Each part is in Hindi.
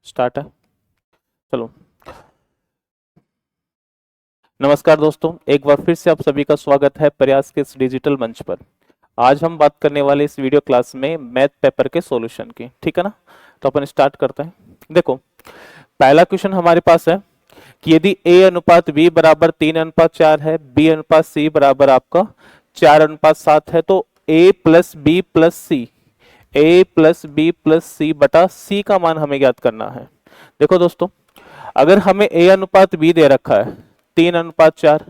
स्टार्ट है। चलो, नमस्कार दोस्तों, एक बार फिर से आप सभी का स्वागत है प्रयास के इस डिजिटल मंच पर। आज हम बात करने वाले इस वीडियो क्लास में मैथ पेपर के सॉल्यूशन की, ठीक है ना। तो अपन स्टार्ट करते हैं। देखो, पहला क्वेश्चन हमारे पास है कि यदि a अनुपात b बराबर 3:4 है, b अनुपात c बराबर आपका 4:7 है, तो a plus B plus C, a plus B plus C बटा c का मान हमें ज्ञात करना है। देखो दोस्तों, अगर हमें a अनुपात b दे रखा है 3:4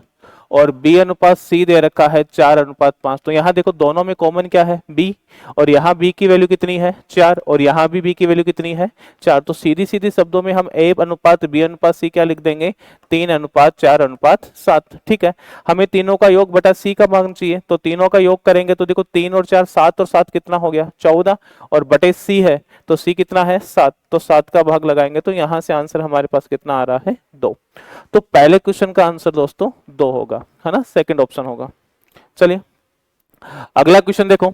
और b अनुपात c दे रखा है 4:5, तो यहां देखो दोनों में कॉमन क्या है b, और यहाँ b की वैल्यू कितनी है 4, और यहाँ भी b की वैल्यू कितनी है 4। तो सीधी सीधी शब्दों में हम a अनुपात b अनुपात c क्या लिख देंगे 3:4:7। ठीक है, हमें तीनों का योग बटा c का मान चाहिए, तो तीनों का योग करेंगे तो देखो 3 और 4 7, और 7 कितना हो गया 14, और बटे c है तो c कितना है 7, तो 7 का भाग लगाएंगे तो यहां से आंसर हमारे पास कितना आ रहा है 2। तो पहले क्वेश्चन का आंसर दोस्तों 2 होगा, है ना, सेकंड ऑप्शन होगा। चलिए अगला क्वेश्चन देखो।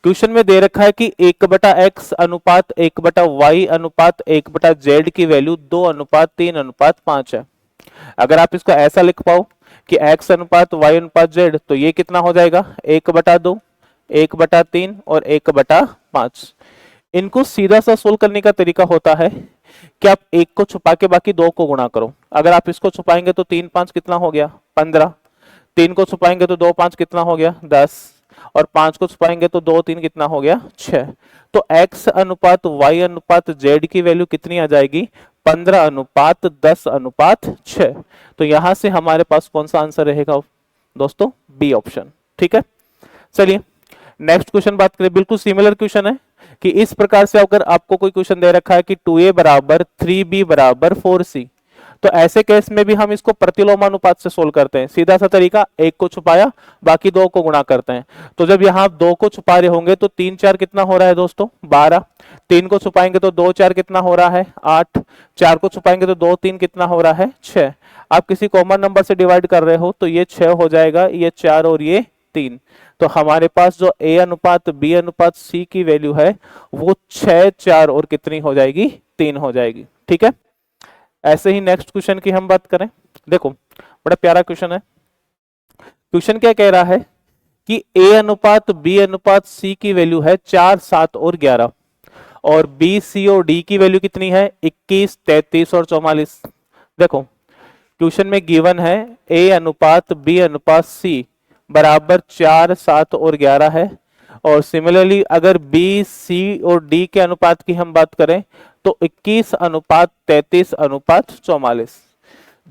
क्वेश्चन में दे रखा है कि 1/x अनुपात 1/y अनुपात 1/z की वैल्यू 2:3:5 है। अगर आप इसको ऐसा लिख पाओ कि x अनुपात y अनुपात z, तो ये कितना हो जाएगा 1/2, 1/3 और 1/5। इनको सीधा सा सोल्व करने का तरीका होता है कि आप एक को छुपा के बाकी दो को गुणा करो। अगर आप इसको छुपाएंगे तो 3 5 कितना हो गया 15, 3 को छुपाएंगे तो 2 5 कितना हो गया 10, और 5 को छुपाएंगे तो 2 3 कितना हो गया 6। तो x अनुपात y अनुपात z की वैल्यू कितनी आ जाएगी 15:10:6। तो यहां से हमारे पास कौन सा आंसर रहेगा दोस्तों, बी ऑप्शन। ठीक है, चलिए नेक्स्ट क्वेश्चन बात करें। बिल्कुल सिमिलर क्वेश्चन है कि इस प्रकार से अगर आपको कोई क्वेश्चन दे रखा है कि 2a बराबर 3b बराबर 4c, तो ऐसे केस में भी हम इसको प्रतिलोमानुपात से सोल्व करते हैं। सीधा सा तरीका, एक को छुपाया बाकी दो को गुणा करते हैं। तो जब यहाँ आप दो को छुपा रहे होंगे तो 3 4 कितना हो रहा है दोस्तों 12, 3 को छुपाएंगे तो 2 4 कितना हो रहा है 8, 4 को छुपाएंगे तो 2 3 कितना हो रहा है 6। आप किसी कॉमन नंबर से डिवाइड कर रहे हो तो ये 6 हो जाएगा, ये 4 और ये 3। तो हमारे पास जो a अनुपात b अनुपात c की वैल्यू है वो 6 4 और कितनी हो जाएगी 3 हो जाएगी। ठीक है, ऐसे ही नेक्स्ट क्वेश्चन की हम बात करें। देखो बड़ा प्यारा क्वेश्चन है। क्वेश्चन क्या कह रहा है कि a अनुपात b अनुपात c की वैल्यू है 4 7 और 11, और b c और d की वैल्यू कितनी है 21 33 और 44। देखो क्वेश्चन में गिवन है a अनुपात b अनुपात c बराबर 4 7 और 11 है, और सिमिलरली अगर b c और d के अनुपात की हम बात करें तो 21:33:44।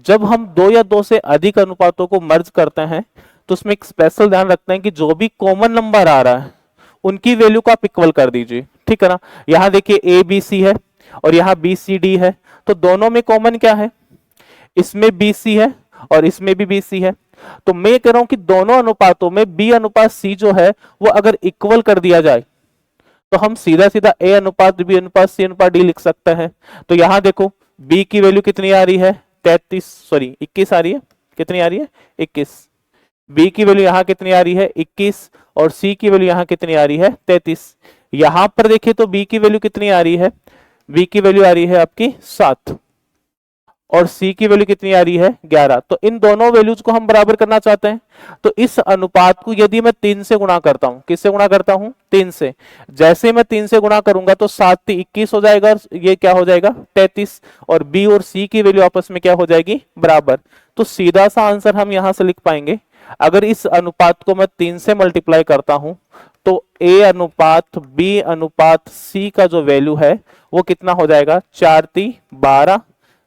जब हम दो या दो से अधिक अनुपातों को मर्ज करते हैं तो उसमें एक स्पेशल ध्यान रखते हैं कि जो भी कॉमन नंबर आ रहा है उनकी वैल्यू को आप इक्वल कर दीजिए। ठीक है ना, यहां देखिए a b c है और यहां b c d है, तो दोनों में कॉमन क्या है, इसमें बी सी है और इसमें भी बी सी है। तो मैं कह रहा हूं कि दोनों अनुपातों में बी अनुपात सी जो है वो अगर इक्वल कर दिया जाए तो हम सीधा सीधा ए अनुपात बी अनुपात सी अनुपात डी लिख सकते हैं। तो यहां देखो बी की वैल्यू कितनी आ रही है 21 आ रही है, कितनी आ रही है 21। बी की वैल्यू यहां कितनी आ रही है 21, और सी की वैल्यू यहां कितनी आ रही है 33। यहां पर देखिए तो बी की वैल्यू कितनी आ रही है, बी की वैल्यू आ रही है आपकी 7, और C की वैल्यू कितनी आ रही है 11। तो इन दोनों वैल्यूज को हम बराबर करना चाहते हैं, तो इस अनुपात को यदि मैं 3 से गुणा करता हूं, किससे गुणा करता हूं 3 से, जैसे मैं 3 से गुणा करूंगा तो 7 3 21 हो जाएगा, ये क्या हो जाएगा 33, और B और C की वैल्यू आपस में क्या हो जाएगी बराबर। तो सीधा सा आंसर हम यहां से लिख पाएंगे, अगर इस अनुपात को मैं 3 से मल्टीप्लाई करता हूं तो A अनुपात B अनुपात C का जो वैल्यू है वो कितना हो जाएगा 4 3 12,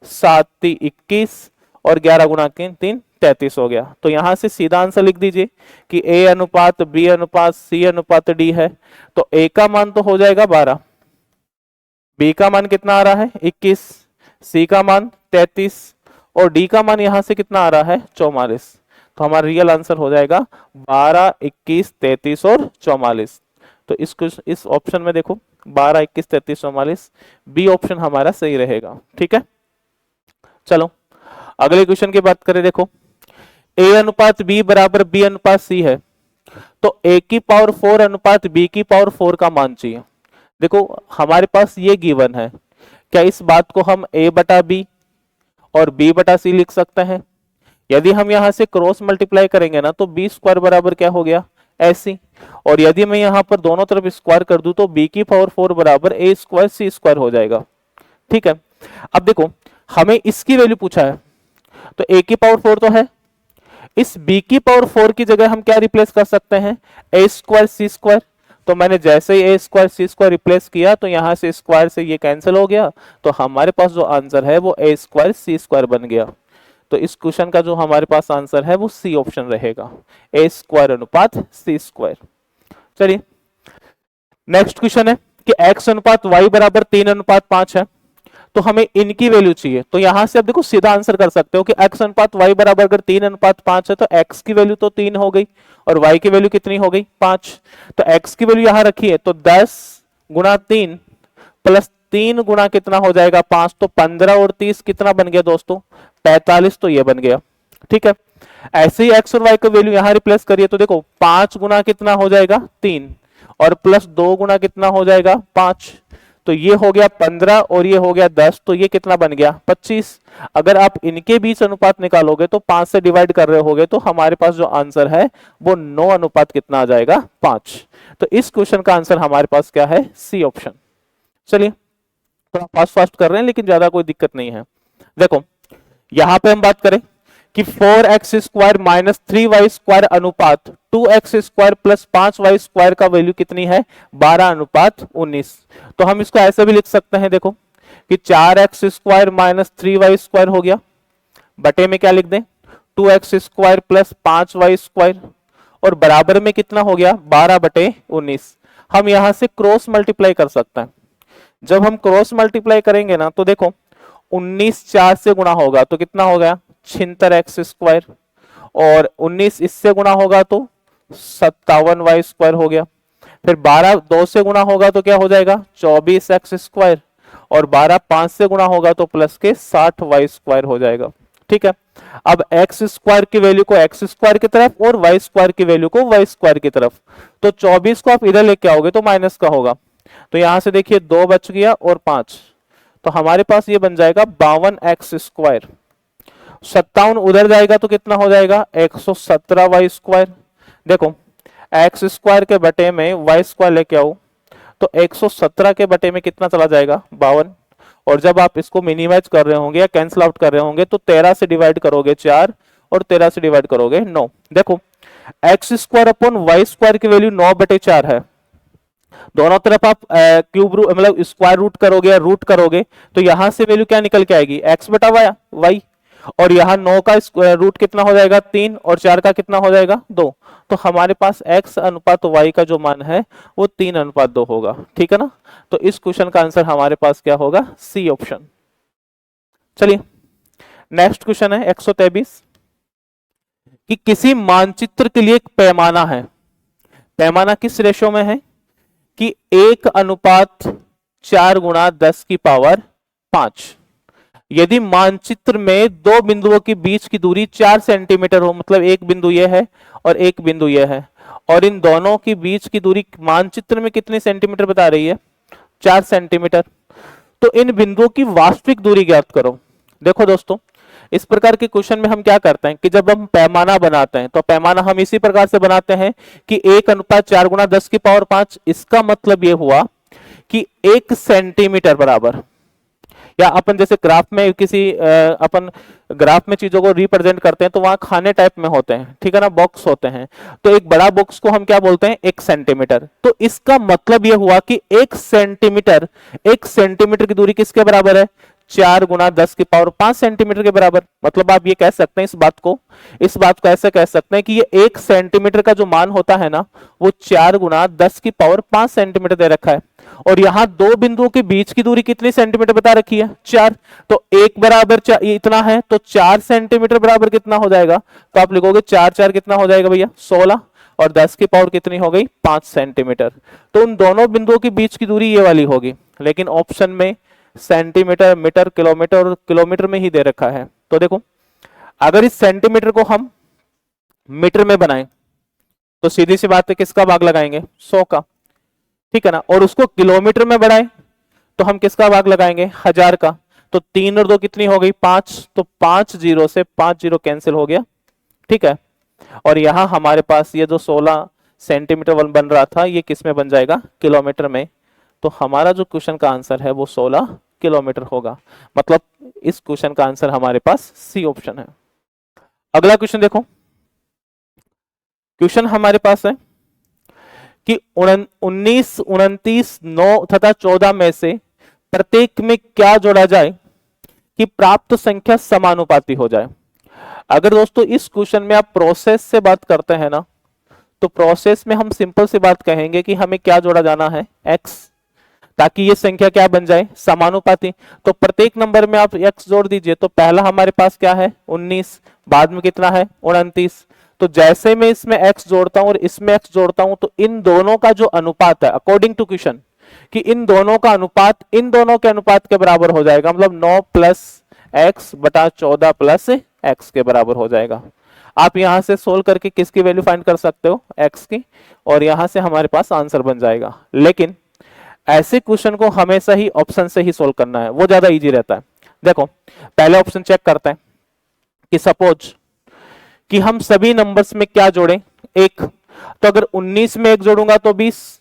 7 3 21 और 11 गुणा 3 33 हो गया। तो यहां से सीधा आंसर लिख दीजिए कि A अनुपात B अनुपात C अनुपात D है, तो A का मान तो हो जाएगा 12, B का मान कितना आ रहा है 21, C का मान 33 और D का मान यहां से कितना आ रहा है 44। तो हमारा रियल आंसर हो जाएगा 12 21 33 और 44। तो इस ऑप्शन में देखो 12 21 33 44, बी ऑप्शन हमारा सही रहेगा। ठीक है, चलो अगले क्वेश्चन की बात करें। देखो a अनुपात b बराबर b अनुपात c है, तो a की पावर 4 अनुपात b की पावर 4 का मान चाहिए। देखो हमारे पास ये गिवन है क्या इस बात को हम a बटा b और b बटा c लिख सकते हैं? यदि हम यहां से क्रॉस मल्टीप्लाई करेंगे ना तो बी स्क्वायर बराबर क्या हो गया ऐसी, और यदि मैं यहां पर दोनों तरफ स्क्वायर कर दूं तो b की पावर 4 बराबर a स्क्वायर c स्क्वायर हो जाएगा। ठीक है, अब देखो हमें इसकी वैल्यू पूछा है तो a की पावर 4 तो है, इस b की पावर 4 की जगह हम क्या रिप्लेस कर सकते हैं a स्क्वायर c स्क्वायर। तो मैंने जैसे ही a square c square replace किया तो यहां से स्क्वायर से ये कैंसिल हो गया, तो हमारे पास जो आंसर है वो a स्क्वायर c स्क्वायर बन गया। तो इस क्वेश्चन का जो हमारे पास आंसर है वो सी ऑप्शन रहेगा, a स्क्वायर अनुपात c स्क्वायर। चलिए नेक्स्ट क्वेश्चन है कि x अनुपात y बराबर 3 अनुपात 5 है, तो हमें इनकी वैल्यू चाहिए। तो यहां से अब देखो सीधा आंसर कर सकते हो कि x अनुपात y बराबर अगर 3 अनुपात 5 है तो x की वैल्यू तो 3 हो गई और y की वैल्यू कितनी हो गई 5। तो x की वैल्यू यहां रखी है तो 10 गुणा 3 प्लस 3 गुणा कितना हो जाएगा 5, तो 15 और 30 कितना बन गया दोस्तों 45, तो ये बन गया। ठीक है, ऐसे ही x और y की वैल्यू यहां रिप्लेस करिए तो देखो 5 गुणा कितना हो जाएगा 3 और प्लस 2 गुणा कितना हो जाएगा 5, तो ये हो गया 15 और ये हो गया 10, तो ये कितना बन गया 25। अगर आप इनके बीच अनुपात निकालोगे तो 5 से डिवाइड कर रहे होगे तो हमारे पास जो आंसर है वो 9 अनुपात कितना आ जाएगा 5। तो इस क्वेश्चन का आंसर हमारे पास क्या है सी ऑप्शन। चलिए थोड़ा फास्ट फास्ट कर रहे हैं लेकिन ज्यादा कोई दिक्कत नहीं है। देखो यहां पे हम बात करें कि 4x square minus 3y square अनुपात 2x square plus 5y square का वैल्यू कितनी है 12 अनुपात 19। तो हम इसको ऐसे भी लिख सकते हैं देखो कि 4x square minus 3y square हो गया, बटे में क्या लिख दें 2x square plus 5y square, और बराबर में कितना हो गया 12 बटे 19। हम यहां से क्रॉस मल्टीप्लाई कर सकते हैं। जब हम क्रॉस मल्टीप्लाई करेंगे ना तो देखो 19 4 से गुणा होगा तो कितना हो गया 76x स्क्वायर, और 19 इससे गुणा होगा तो 57y स्क्वायर हो गया। फिर 12 2 से गुणा होगा तो क्या हो जाएगा 24x स्क्वायर, और 12 5 से गुणा होगा तो प्लस के 60y स्क्वायर हो जाएगा। ठीक है, अब x स्क्वायर की वैल्यू को x स्क्वायर की तरफ और y स्क्वायर की वैल्यू को y स्क्वायर की तरफ, तो 24 को आप इधर लेके आओगे तो माइनस का होगा, तो यहां से देखिए 2 बच गया और 5, तो हमारे पास ये बन जाएगा 52x स्क्वायर। 57 उधर जाएगा तो कितना हो जाएगा 117y स्क्वायर। देखो x स्क्वायर के बटे में y स्क्वायर लेके आओ तो 117 के बटे में कितना चला जाएगा 52, और जब आप इसको मिनिमाइज कर रहे होंगे या कैंसिल आउट कर रहे होंगे तो 13 से डिवाइड करोगे 4 और 13 से डिवाइड करोगे 9। देखो x square upon y square की वैल्यू 9 बटे 4 है, दोनों तरफ आप क्यूब रूट मतलब स्क्वायर रूट करोगे या रूट करोगे तो यहां से वैल्यू क्या निकल के आएगी x बटा वाई, और यहाँ 9 का रूट कितना हो जाएगा 3 और 4 का कितना हो जाएगा 2, तो हमारे पास x अनुपात y का जो मान है वो 3 अनुपात 2 होगा। ठीक है ना, तो इस क्वेश्चन का आंसर हमारे पास क्या होगा सी ऑप्शन। चलिए नेक्स्ट क्वेश्चन है 123 कि किसी मानचित्र के लिए एक पैमाना है, पैमाना किस रेशो में है कि 1 अनुपात 4 गुणा 10 की पावर 5। यदि मानचित्र में दो बिंदुओं के बीच की दूरी 4 सेंटीमीटर हो, मतलब एक बिंदु यह है और एक बिंदु यह है, और इन दोनों के बीच की दूरी मानचित्र में कितने सेंटीमीटर बता रही है 4 सेंटीमीटर, तो इन बिंदुओं की वास्तविक दूरी ज्ञात करो। देखो दोस्तों इस प्रकार के क्वेश्चन में हम क्या करते हैं कि जब हम पैमाना बनाते हैं तो पैमाना हम इसी प्रकार से बनाते हैं कि 1 अनुपात 4 गुणा 10 की पावर 5। इसका मतलब यह हुआ कि 1 सेंटीमीटर बराबर, या अपन जैसे ग्राफ में किसी अपन ग्राफ में चीजों को रिप्रेजेंट करते हैं तो वहां खाने टाइप में होते हैं, ठीक है ना, बॉक्स होते हैं, तो एक बड़ा बॉक्स को हम क्या बोलते हैं 1 सेंटीमीटर। तो इसका मतलब यह हुआ कि 1 सेंटीमीटर की दूरी किसके बराबर है 4 गुणा 10 की पावर 5 सेंटीमीटर के बराबर। मतलब आप ये कह सकते हैं इस बात को ऐसे कह सकते हैं कि ये 1 सेंटीमीटर का जो मान होता है ना वो 4 गुणा 10 की पावर 5 सेंटीमीटर दे रखा है, और यहां दो बिंदुओं के बीच की दूरी कितनी सेंटीमीटर बता रखी है 4, तो 1 बराबर इतना है तो 4 सेंटीमीटर बराबर कितना हो जाएगा, तो आप लिखोगे 4 4 कितना हो जाएगा भैया 16, और 10 की पावर कितनी हो गई 5 सेंटीमीटर। तो उन दोनों बिंदुओं के बीच की दूरी ये वाली होगी, लेकिन ऑप्शन में सेंटीमीटर मीटर किलोमीटर और किलोमीटर में ही दे रखा है। तो देखो अगर इस सेंटीमीटर को हम मीटर में बनाएं तो सीधी सी बात है किसका भाग लगाएंगे 100 का, ठीक है ना, और उसको किलोमीटर में बढ़ाएं तो हम किसका भाग लगाएंगे, 1000 का। तो 3 और 2 कितनी हो गई, 5, तो 5 जीरो से 5 जीरो कैंसिल हो गया, ठीक है। और यहां हमारे पास ये जो 16 सेंटीमीटर वन बन रहा था, ये किस में बन जाएगा, किलोमीटर में। तो हमारा जो क्वेश्चन का आंसर है वो 16 किलोमीटर होगा। मतलब इस क्वेश्चन का आंसर हमारे पास सी ऑप्शन है। अगला क्वेश्चन देखो, क्वेश्चन हमारे पास है कि 19, 29, 9 तथा 14 में से प्रत्येक में क्या जोड़ा जाए कि प्राप्त संख्या समानुपाती हो जाए। अगर दोस्तों इस क्वेश्चन में आप प्रोसेस से बात करते हैं ना, तो प्रोसेस में हम सिंपल सी बात कहेंगे कि हमें क्या जोड़ा जाना है, x, ताकि ये संख्या क्या बन जाए, समानुपाती। तो प्रत्येक नंबर में आप x जोड़ दीजिए। तो पहला हमारे पास क्या है, 19, बाद में कितना है, 29। तो जैसे मैं इसमें x जोड़ता हूं और इसमें x जोड़ता हूं, तो इन दोनों का जो अनुपात है, अकॉर्डिंग टू क्वेश्चन, कि इन दोनों का अनुपात इन दोनों के अनुपात के बराबर हो जाएगा। मतलब 9 प्लस एक्स बटा 14 प्लस एक्स के बराबर हो जाएगा। आप यहां से सोल्व करके किसकी वैल्यू फाइंड कर सकते हो, x की, और यहां से हमारे पास आंसर बन जाएगा। लेकिन ऐसे क्वेश्चन को हमेशा ही ऑप्शन से ही सोल्व करना है, वो ज्यादा इजी रहता है। देखो पहले ऑप्शन चेक करते हैं कि सपोज कि हम सभी नंबर्स में क्या जोड़ें, एक। तो अगर 19 में एक जोड़ूंगा तो 20,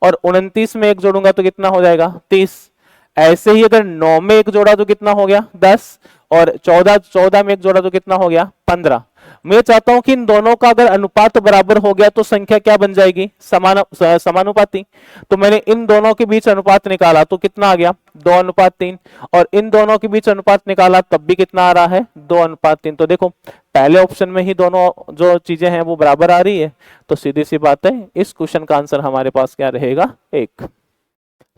और 29 में एक जोड़ूंगा तो कितना हो जाएगा, 30। ऐसे ही अगर 9 में एक जोड़ा तो कितना हो गया, 10, और 14 में एक जोड़ा तो कितना हो गया, 15। मैं चाहता हूं कि इन दोनों का अगर अनुपात बराबर हो गया तो संख्या क्या बन जाएगी, समानुपाती। तो मैंने इन दोनों के बीच अनुपात निकाला तो कितना आ गया, 2:3, और इन दोनों के बीच अनुपात निकाला तब भी कितना आ रहा है, 2:3। तो देखो पहले ऑप्शन में ही दोनों जो चीजें हैं वो बराबर आ रही है। तो सीधी सी बात है, इस क्वेश्चन का आंसर हमारे पास क्या रहेगा, 1।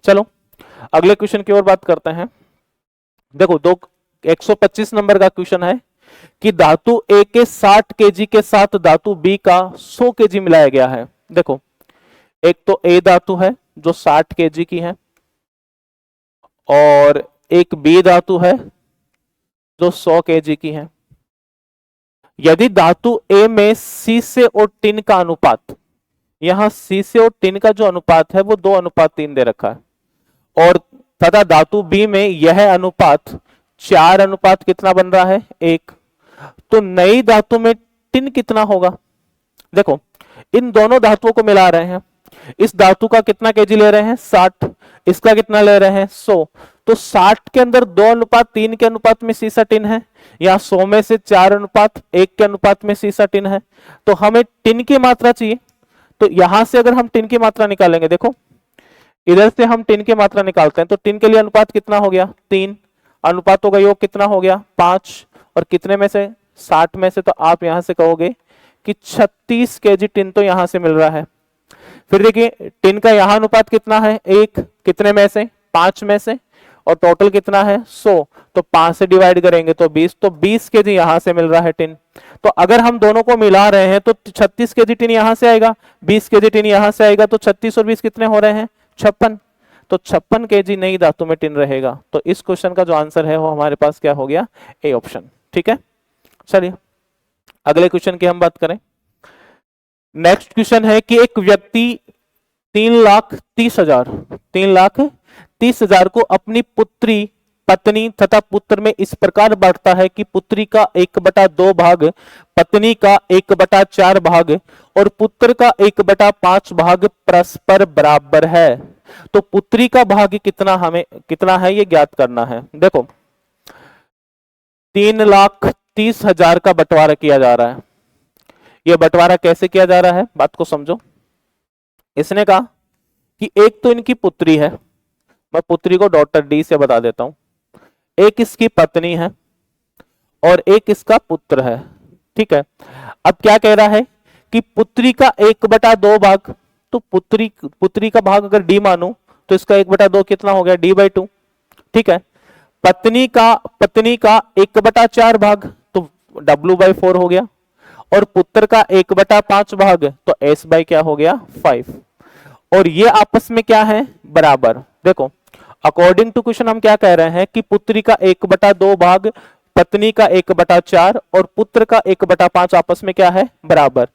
चलो अगले क्वेश्चन की ओर बात करते हैं। देखो 125 नंबर का क्वेश्चन है कि धातु ए के 60 केजी के साथ धातु बी का 100 केजी मिलाया गया है। देखो एक तो ए धातु है जो 60 केजी की है, और एक बी धातु है जो 100 केजी की है। यदि धातु ए में सीसे और टिन का अनुपात, यहां सीसे और टिन का जो अनुपात है वो 2:3 दे रखा है, और तथा धातु बी में यह अनुपात 4 कितना बन रहा है, 1। तो नई धातु में टिन कितना होगा। देखो इन दोनों धातुओं को मिला रहे हैं, इस धातु का कितना केजी ले रहे हैं, 60, इसका कितना ले रहे हैं, 100। तो 60 के अंदर 2:3 के अनुपात में सीसा टिन है, या 100 में से 4:1 के अनुपात में सीसा टिन है। तो हमें टिन की मात्रा चाहिए। तो यहां से अगर हम टिन की मात्रा निकालेंगे, देखो इधर से हम टिन की मात्रा निकालते हैं, तो टिन के लिए अनुपात कितना हो गया, 3। अनुपातों का योग कितना हो गया, 5, और कितने में से, 60 में से। तो आप यहां से कहोगे कि 36 केजी टिन तो यहां से मिल रहा है। फिर देखिए टिन का यहां अनुपात कितना है, 1, कितने में से, 5 में से, और टोटल कितना है, 100। तो 5 से डिवाइड करेंगे तो 20, तो 20 केजी यहां से मिल रहा है टिन। तो अगर हम दोनों को मिला रहे हैं तो 36 केजी टिन यहां से आएगा, 20 केजी टिन यहां से आएगा। तो 36 और 20 कितने हो रहे हैं, 56। तो 56 केजी नई धातु में टिन रहेगा। तो इस क्वेश्चन का जो आंसर है वो हमारे पास क्या हो गया, ए ऑप्शन। ठीक है, चलिए अगले क्वेश्चन की हम बात करें। नेक्स्ट क्वेश्चन है कि एक व्यक्ति 3,30,000 को अपनी पुत्री, पत्नी तथा पुत्र में इस प्रकार बांटता है कि पुत्री का 1/2 भाग, पत्नी का 1/4 भाग और पुत्र का 1/5 भाग परस्पर बराबर है। तो पुत्री का भाग कितना है ये ज्ञात करना है। देखो 3,30,000 का बंटवारा किया जा रहा है। ये बंटवारा कैसे किया जा रहा है, बात को समझो। इसने कहा कि एक तो इनकी पुत्री है, मैं पुत्री को डॉटर डी से बता देता हूं, एक इसकी पत्नी है और एक इसका पुत्र है। ठीक है, अब क्या कह रहा है कि पुत्री का 1/2 भाग, तो पुत्री का भाग अगर डी मानूं तो इसका 1/2 कितना हो गया, d/2। ठीक है, पत्नी का 1/4 भाग तो w/4 हो गया, और पुत्र का 1/5 भाग तो s/ क्या हो गया, 5। और ये आपस में क्या है, बराबर। देखो अकॉर्डिंग टू क्वेश्चन हम क्या कह रहे हैं कि पुत्री का 1/2 भाग, पत्नी का 1/4 और पुत्र का 1/5 आपस में क्या है, बराबर।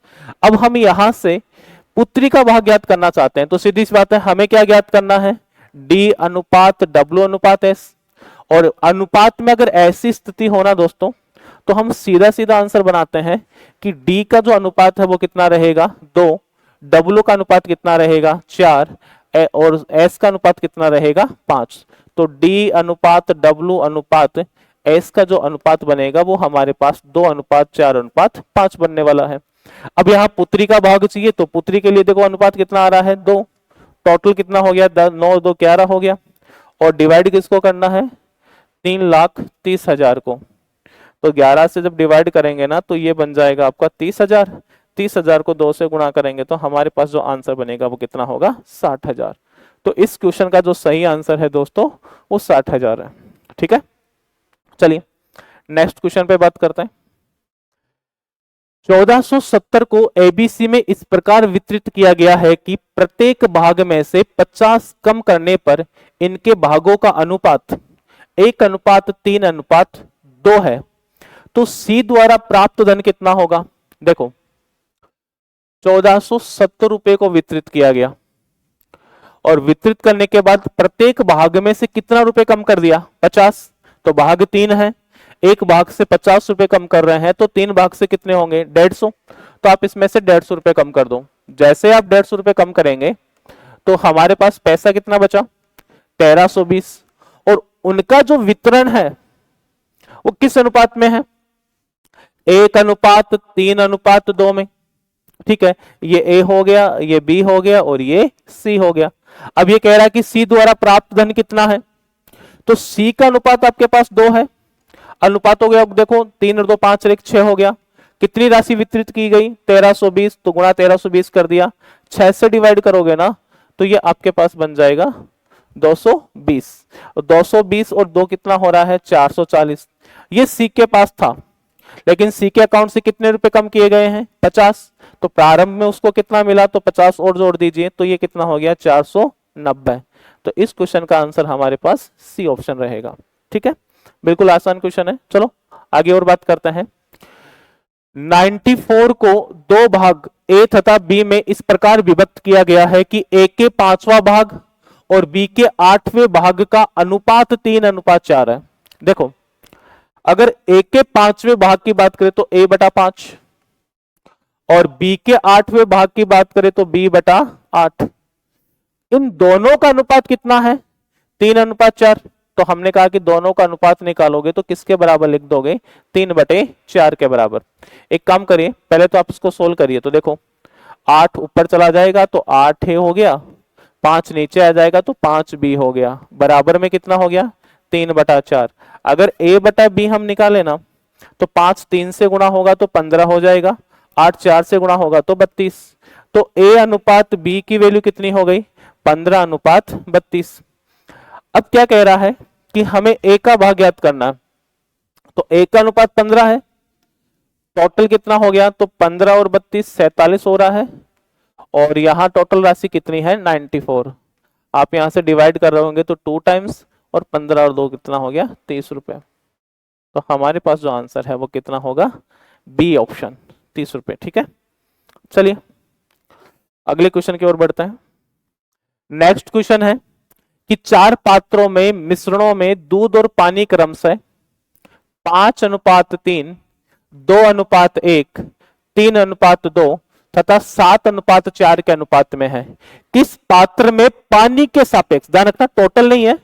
अब हम यहां से पुत्री का भाग ज्ञात करना चाहते हैं, तो सीधी सी बात है हमें क्या ज्ञात करना है, डी अनुपात डब्ल्यू अनुपात एस। और अनुपात में अगर ऐसी स्थिति होना दोस्तों, तो हम सीधा सीधा आंसर बनाते हैं कि डी का जो अनुपात है वो कितना रहेगा 2, डब्ल्यू का अनुपात कितना रहेगा 4 और एस का अनुपात कितना रहेगा 5। तो डी अनुपात डब्ल्यू अनुपात एस का जो अनुपात बनेगा वो हमारे पास 2 अनुपात 4 अनुपात 5 बनने वाला है। अब यहाँ पुत्री का भाग चाहिए, तो पुत्री के लिए देखो अनुपात कितना आ रहा है 2, टोटल कितना हो गया 9 2 11 हो गया। और डिवाइड किसको करना है 3,30,000 को। तो 11 से जब डिवाइड करेंगे ना तो ये बन जाएगा आपका 30,000। 30,000 को 2 से गुणा करेंगे तो हमारे पास जो आंसर बनेगा वो कितना होगा 60,000। तो इस क्वेश्चन का जो सही आंसर है दोस्तों वो 60,000 है। ठीक है, चलिए नेक्स्ट क्वेश्चन पे बात करते हैं। 1470 को एबीसी में इस प्रकार वितरित किया गया है कि प्रत्येक भाग में से 50 कम करने पर इनके भागों का अनुपात 1:3:2 है। तो सी द्वारा प्राप्त धन कितना होगा। देखो 1470 रुपए को वितरित किया गया और वितरित करने के बाद प्रत्येक भाग में से कितना रुपए कम कर दिया 50। तो भाग 3 है, एक भाग से 50 रुपए कम कर रहे हैं तो 3 भाग से कितने होंगे 150। तो आप इसमें से 150 रुपए कम कर दो। जैसे आप 150 रुपए कम करेंगे तो हमारे पास पैसा कितना बचा 1320। और उनका जो वितरण है वो किस अनुपात में है 1:3:2 में। ठीक है, ये ए हो गया, ये बी हो गया और ये सी हो गया। अब ये कह रहा है कि सी द्वारा प्राप्त धन कितना है, तो सी का अनुपात आपके पास 2 है। अनुपात हो गया, देखो 3 और 2 5 और 1 6 हो गया। कितनी राशि वितरित की गई 1320, तो गुणा 1320 कर दिया। 6 से डिवाइड करोगे ना तो ये आपके पास बन जाएगा 220। 220 और 2 कितना हो रहा है 440। ये सी के पास था, लेकिन सी के अकाउंट से कितने रुपए कम किए गए हैं 50। तो प्रारंभ में उसको कितना मिला, तो 50 और जोड़ दीजिए तो ये कितना हो गया 490। तो इस क्वेश्चन का आंसर हमारे पास सी ऑप्शन रहेगा। ठीक है, बिल्कुल आसान क्वेश्चन है। चलो आगे और बात करते हैं। 94 को 2 भाग ए तथा बी में इस प्रकार विभक्त किया गया है कि ए के 5वां भाग और बी के 8वें भाग का अनुपात 3:4 है। देखो अगर ए के 5वें भाग की बात करें तो a/5 और बी के 8वें भाग की बात करें तो b/8। इन दोनों का अनुपात कितना है 3:4। तो हमने कहा कि दोनों का अनुपात निकालोगे तो किसके बराबर लिख दोगे 3/4 के बराबर। एक काम करिए, पहले तो आप इसको सोल्व करिए। तो देखो 8 ऊपर चला जाएगा तो 8 ए हो गया, 5 नीचे आ जाएगा तो 5b हो गया, बराबर में कितना हो गया 3/4। अगर a/b हम निकाले ना तो 5 3 से गुणा होगा तो 15 हो जाएगा, 8 4 से गुणा होगा तो 32। तो a अनुपात b की वैल्यू कितनी हो गई 15:32। अब क्या कह रहा है कि हमें a का भाग ज्ञात करना है। तो a का अनुपात 15 है, टोटल कितना हो गया तो 15 और 32 47 हो रहा है। और यहां टोटल राशि कितनी है 94। आप यहां से डिवाइड कर रहे होंगे तो 2 टाइम्स और 15 और 2 कितना हो गया 30 रुपए। तो हमारे पास जो आंसर है वो कितना होगा बी ऑप्शन 30 रुपए। ठीक है, चलिए अगले क्वेश्चन की ओर बढ़ते हैं। नेक्स्ट क्वेश्चन है कि 4 पात्रों में मिश्रणों में दूध और पानी क्रमशः 5:3, 2:1, 3:2 तथा 7:4 के अनुपात में है। किस पात्र में पानी के सापेक्ष, ध्यान रखना टोटल नहीं है,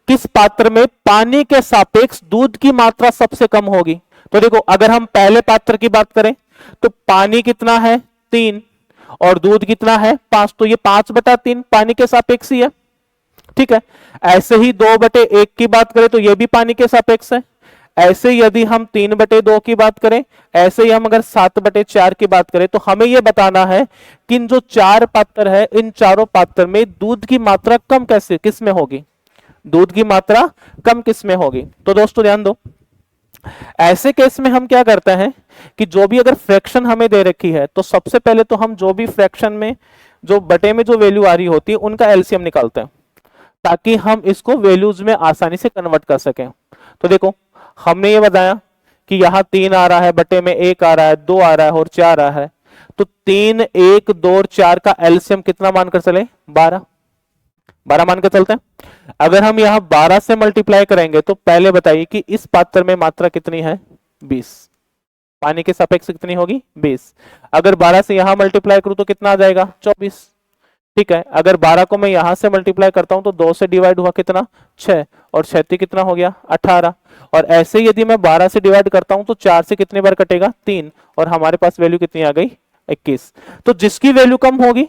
किस पात्र में पानी के सापेक्ष दूध की मात्रा सबसे कम होगी। तो देखो अगर हम पहले पात्र की बात करें तो पानी कितना है 3 और दूध कितना है 5, तो ये 5/3 पानी के सापेक्ष ही है। ठीक है, ऐसे ही 2/1 की बात करें तो ये भी पानी के सापेक्ष है। ऐसे यदि हम 3/2 की बात करें, ऐसे ही हम अगर 7/4 की बात करें, तो हमें यह बताना है कि इन जो 4 पात्र है इन चारों पात्र में दूध की मात्रा कम कैसे किस में होगी, दूध की मात्रा कम किस में होगी। तो दोस्तों ध्यान दो, ऐसे केस में हम क्या करते हैं कि जो भी अगर फ्रैक्शन हमें दे रखी है तो सबसे पहले तो हम जो भी फ्रैक्शन में जो बटे में जो वैल्यू आ रही होती है उनका एलसीएम निकालते हैं ताकि हम इसको वैल्यूज में आसानी से कन्वर्ट कर सकें। तो देखो हमने ये बताया कि यहां 3 आ रहा है, बटे में 1 आ रहा है, 2 आ रहा है और 4 आ रहा है। तो 3 1 2 और 4 का एलसीएम कितना मानकर चले 12। 12 मान के चलते हैं। अगर हम यहाँ 12 से मल्टीप्लाई करेंगे तो पहले बताइए कि इस पात्र में मात्रा कितनी है, 20। पानी के सापेक्ष कितनी होगी, 20। अगर 12 से यहां मल्टीप्लाई करूं तो कितना आ जाएगा, 24। ठीक है, अगर 12 को मैं यहां से मल्टीप्लाई करता हूं तो 2 से डिवाइड हुआ कितना, 6, और 36 कितना हो गया, 18। और ऐसे यदि मैं 12 से डिवाइड करता हूं तो 4 से कितनी बार कटेगा, 3, और हमारे पास वैल्यू कितनी आ गई, 21। तो जिसकी वैल्यू कम होगी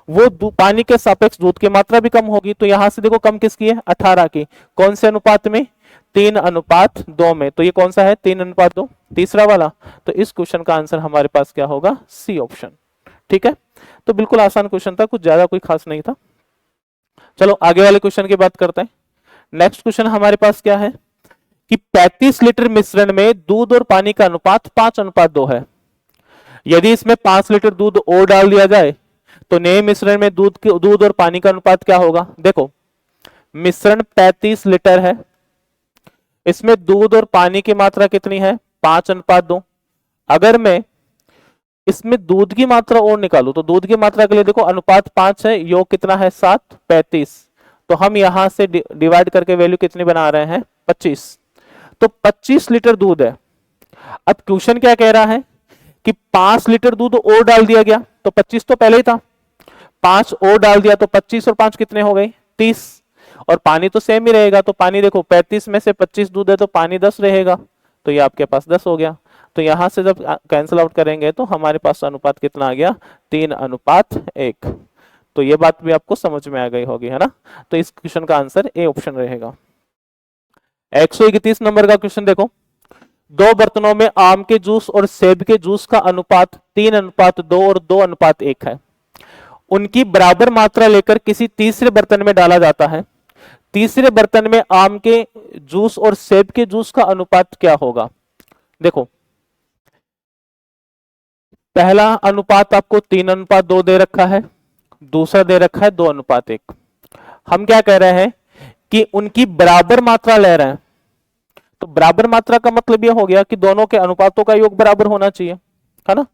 वो पानी के सापेक्ष दूध की मात्रा भी कम होगी। तो यहां से देखो कम किसकी है, 18 की। कौन से अनुपात में, 3:2 में। तो ये कौन सा है, 3:2, तीसरा वाला। तो इस क्वेश्चन का आंसर हमारे पास क्या होगा, सी ऑप्शन। ठीक है, तो बिल्कुल आसान क्वेश्चन था, कुछ ज्यादा कोई खास नहीं था। चलो आगे वाले क्वेश्चन की बात करते हैं। नेक्स्ट क्वेश्चन हमारे पास क्या है कि 35 लीटर मिश्रण में दूध और पानी का अनुपात 5:2 है। यदि इसमें 5 लीटर दूध और डाल दिया जाए तो नए मिश्रण में दूध और पानी का अनुपात क्या होगा। देखो मिश्रण 35 लीटर है, इसमें दूध और पानी की मात्रा कितनी है, 5:2। अगर मैं इसमें दूध की मात्रा और निकालू तो दूध की मात्रा के लिए देखो अनुपात 5 है, योग कितना है 7, 35। तो हम यहां से डिवाइड करके वैल्यू कितनी बना रहे हैं, 25। तो 25 लीटर दूध है। अब क्वेश्चन क्या कह रहा है कि 5 लीटर दूध और डाल दिया गया, तो 25 तो पहले ही था, 5 और डाल दिया तो 25 और 5 कितने हो गए, 30। और पानी तो सेम ही रहेगा, तो पानी देखो 35 में से 25 दूध है तो पानी 10 रहेगा, तो ये आपके पास 10 हो गया। तो यहां से जब कैंसिल आउट करेंगे तो हमारे पास अनुपात कितना आ गया, 3:1। तो ये बात भी आपको समझ में आ गई होगी, है ना। तो इस क्वेश्चन का आंसर ए ऑप्शन रहेगा। 131 नंबर का क्वेश्चन देखो, 2 बर्तनों में आम के जूस और सेब के जूस का अनुपात 3:2 और 2:1 है। उनकी बराबर मात्रा लेकर किसी तीसरे बर्तन में डाला जाता है। तीसरे बर्तन में आम के जूस और सेब के जूस का अनुपात क्या होगा। देखो पहला अनुपात आपको 3:2 दे रखा है, दूसरा दे रखा है 2:1। हम क्या कह रहे हैं कि उनकी बराबर मात्रा ले रहे हैं। तो बराबर मात्रा का मतलब यह हो गया कि दोनों के अनुपातों का योग बराबर होना चाहिए, है ना।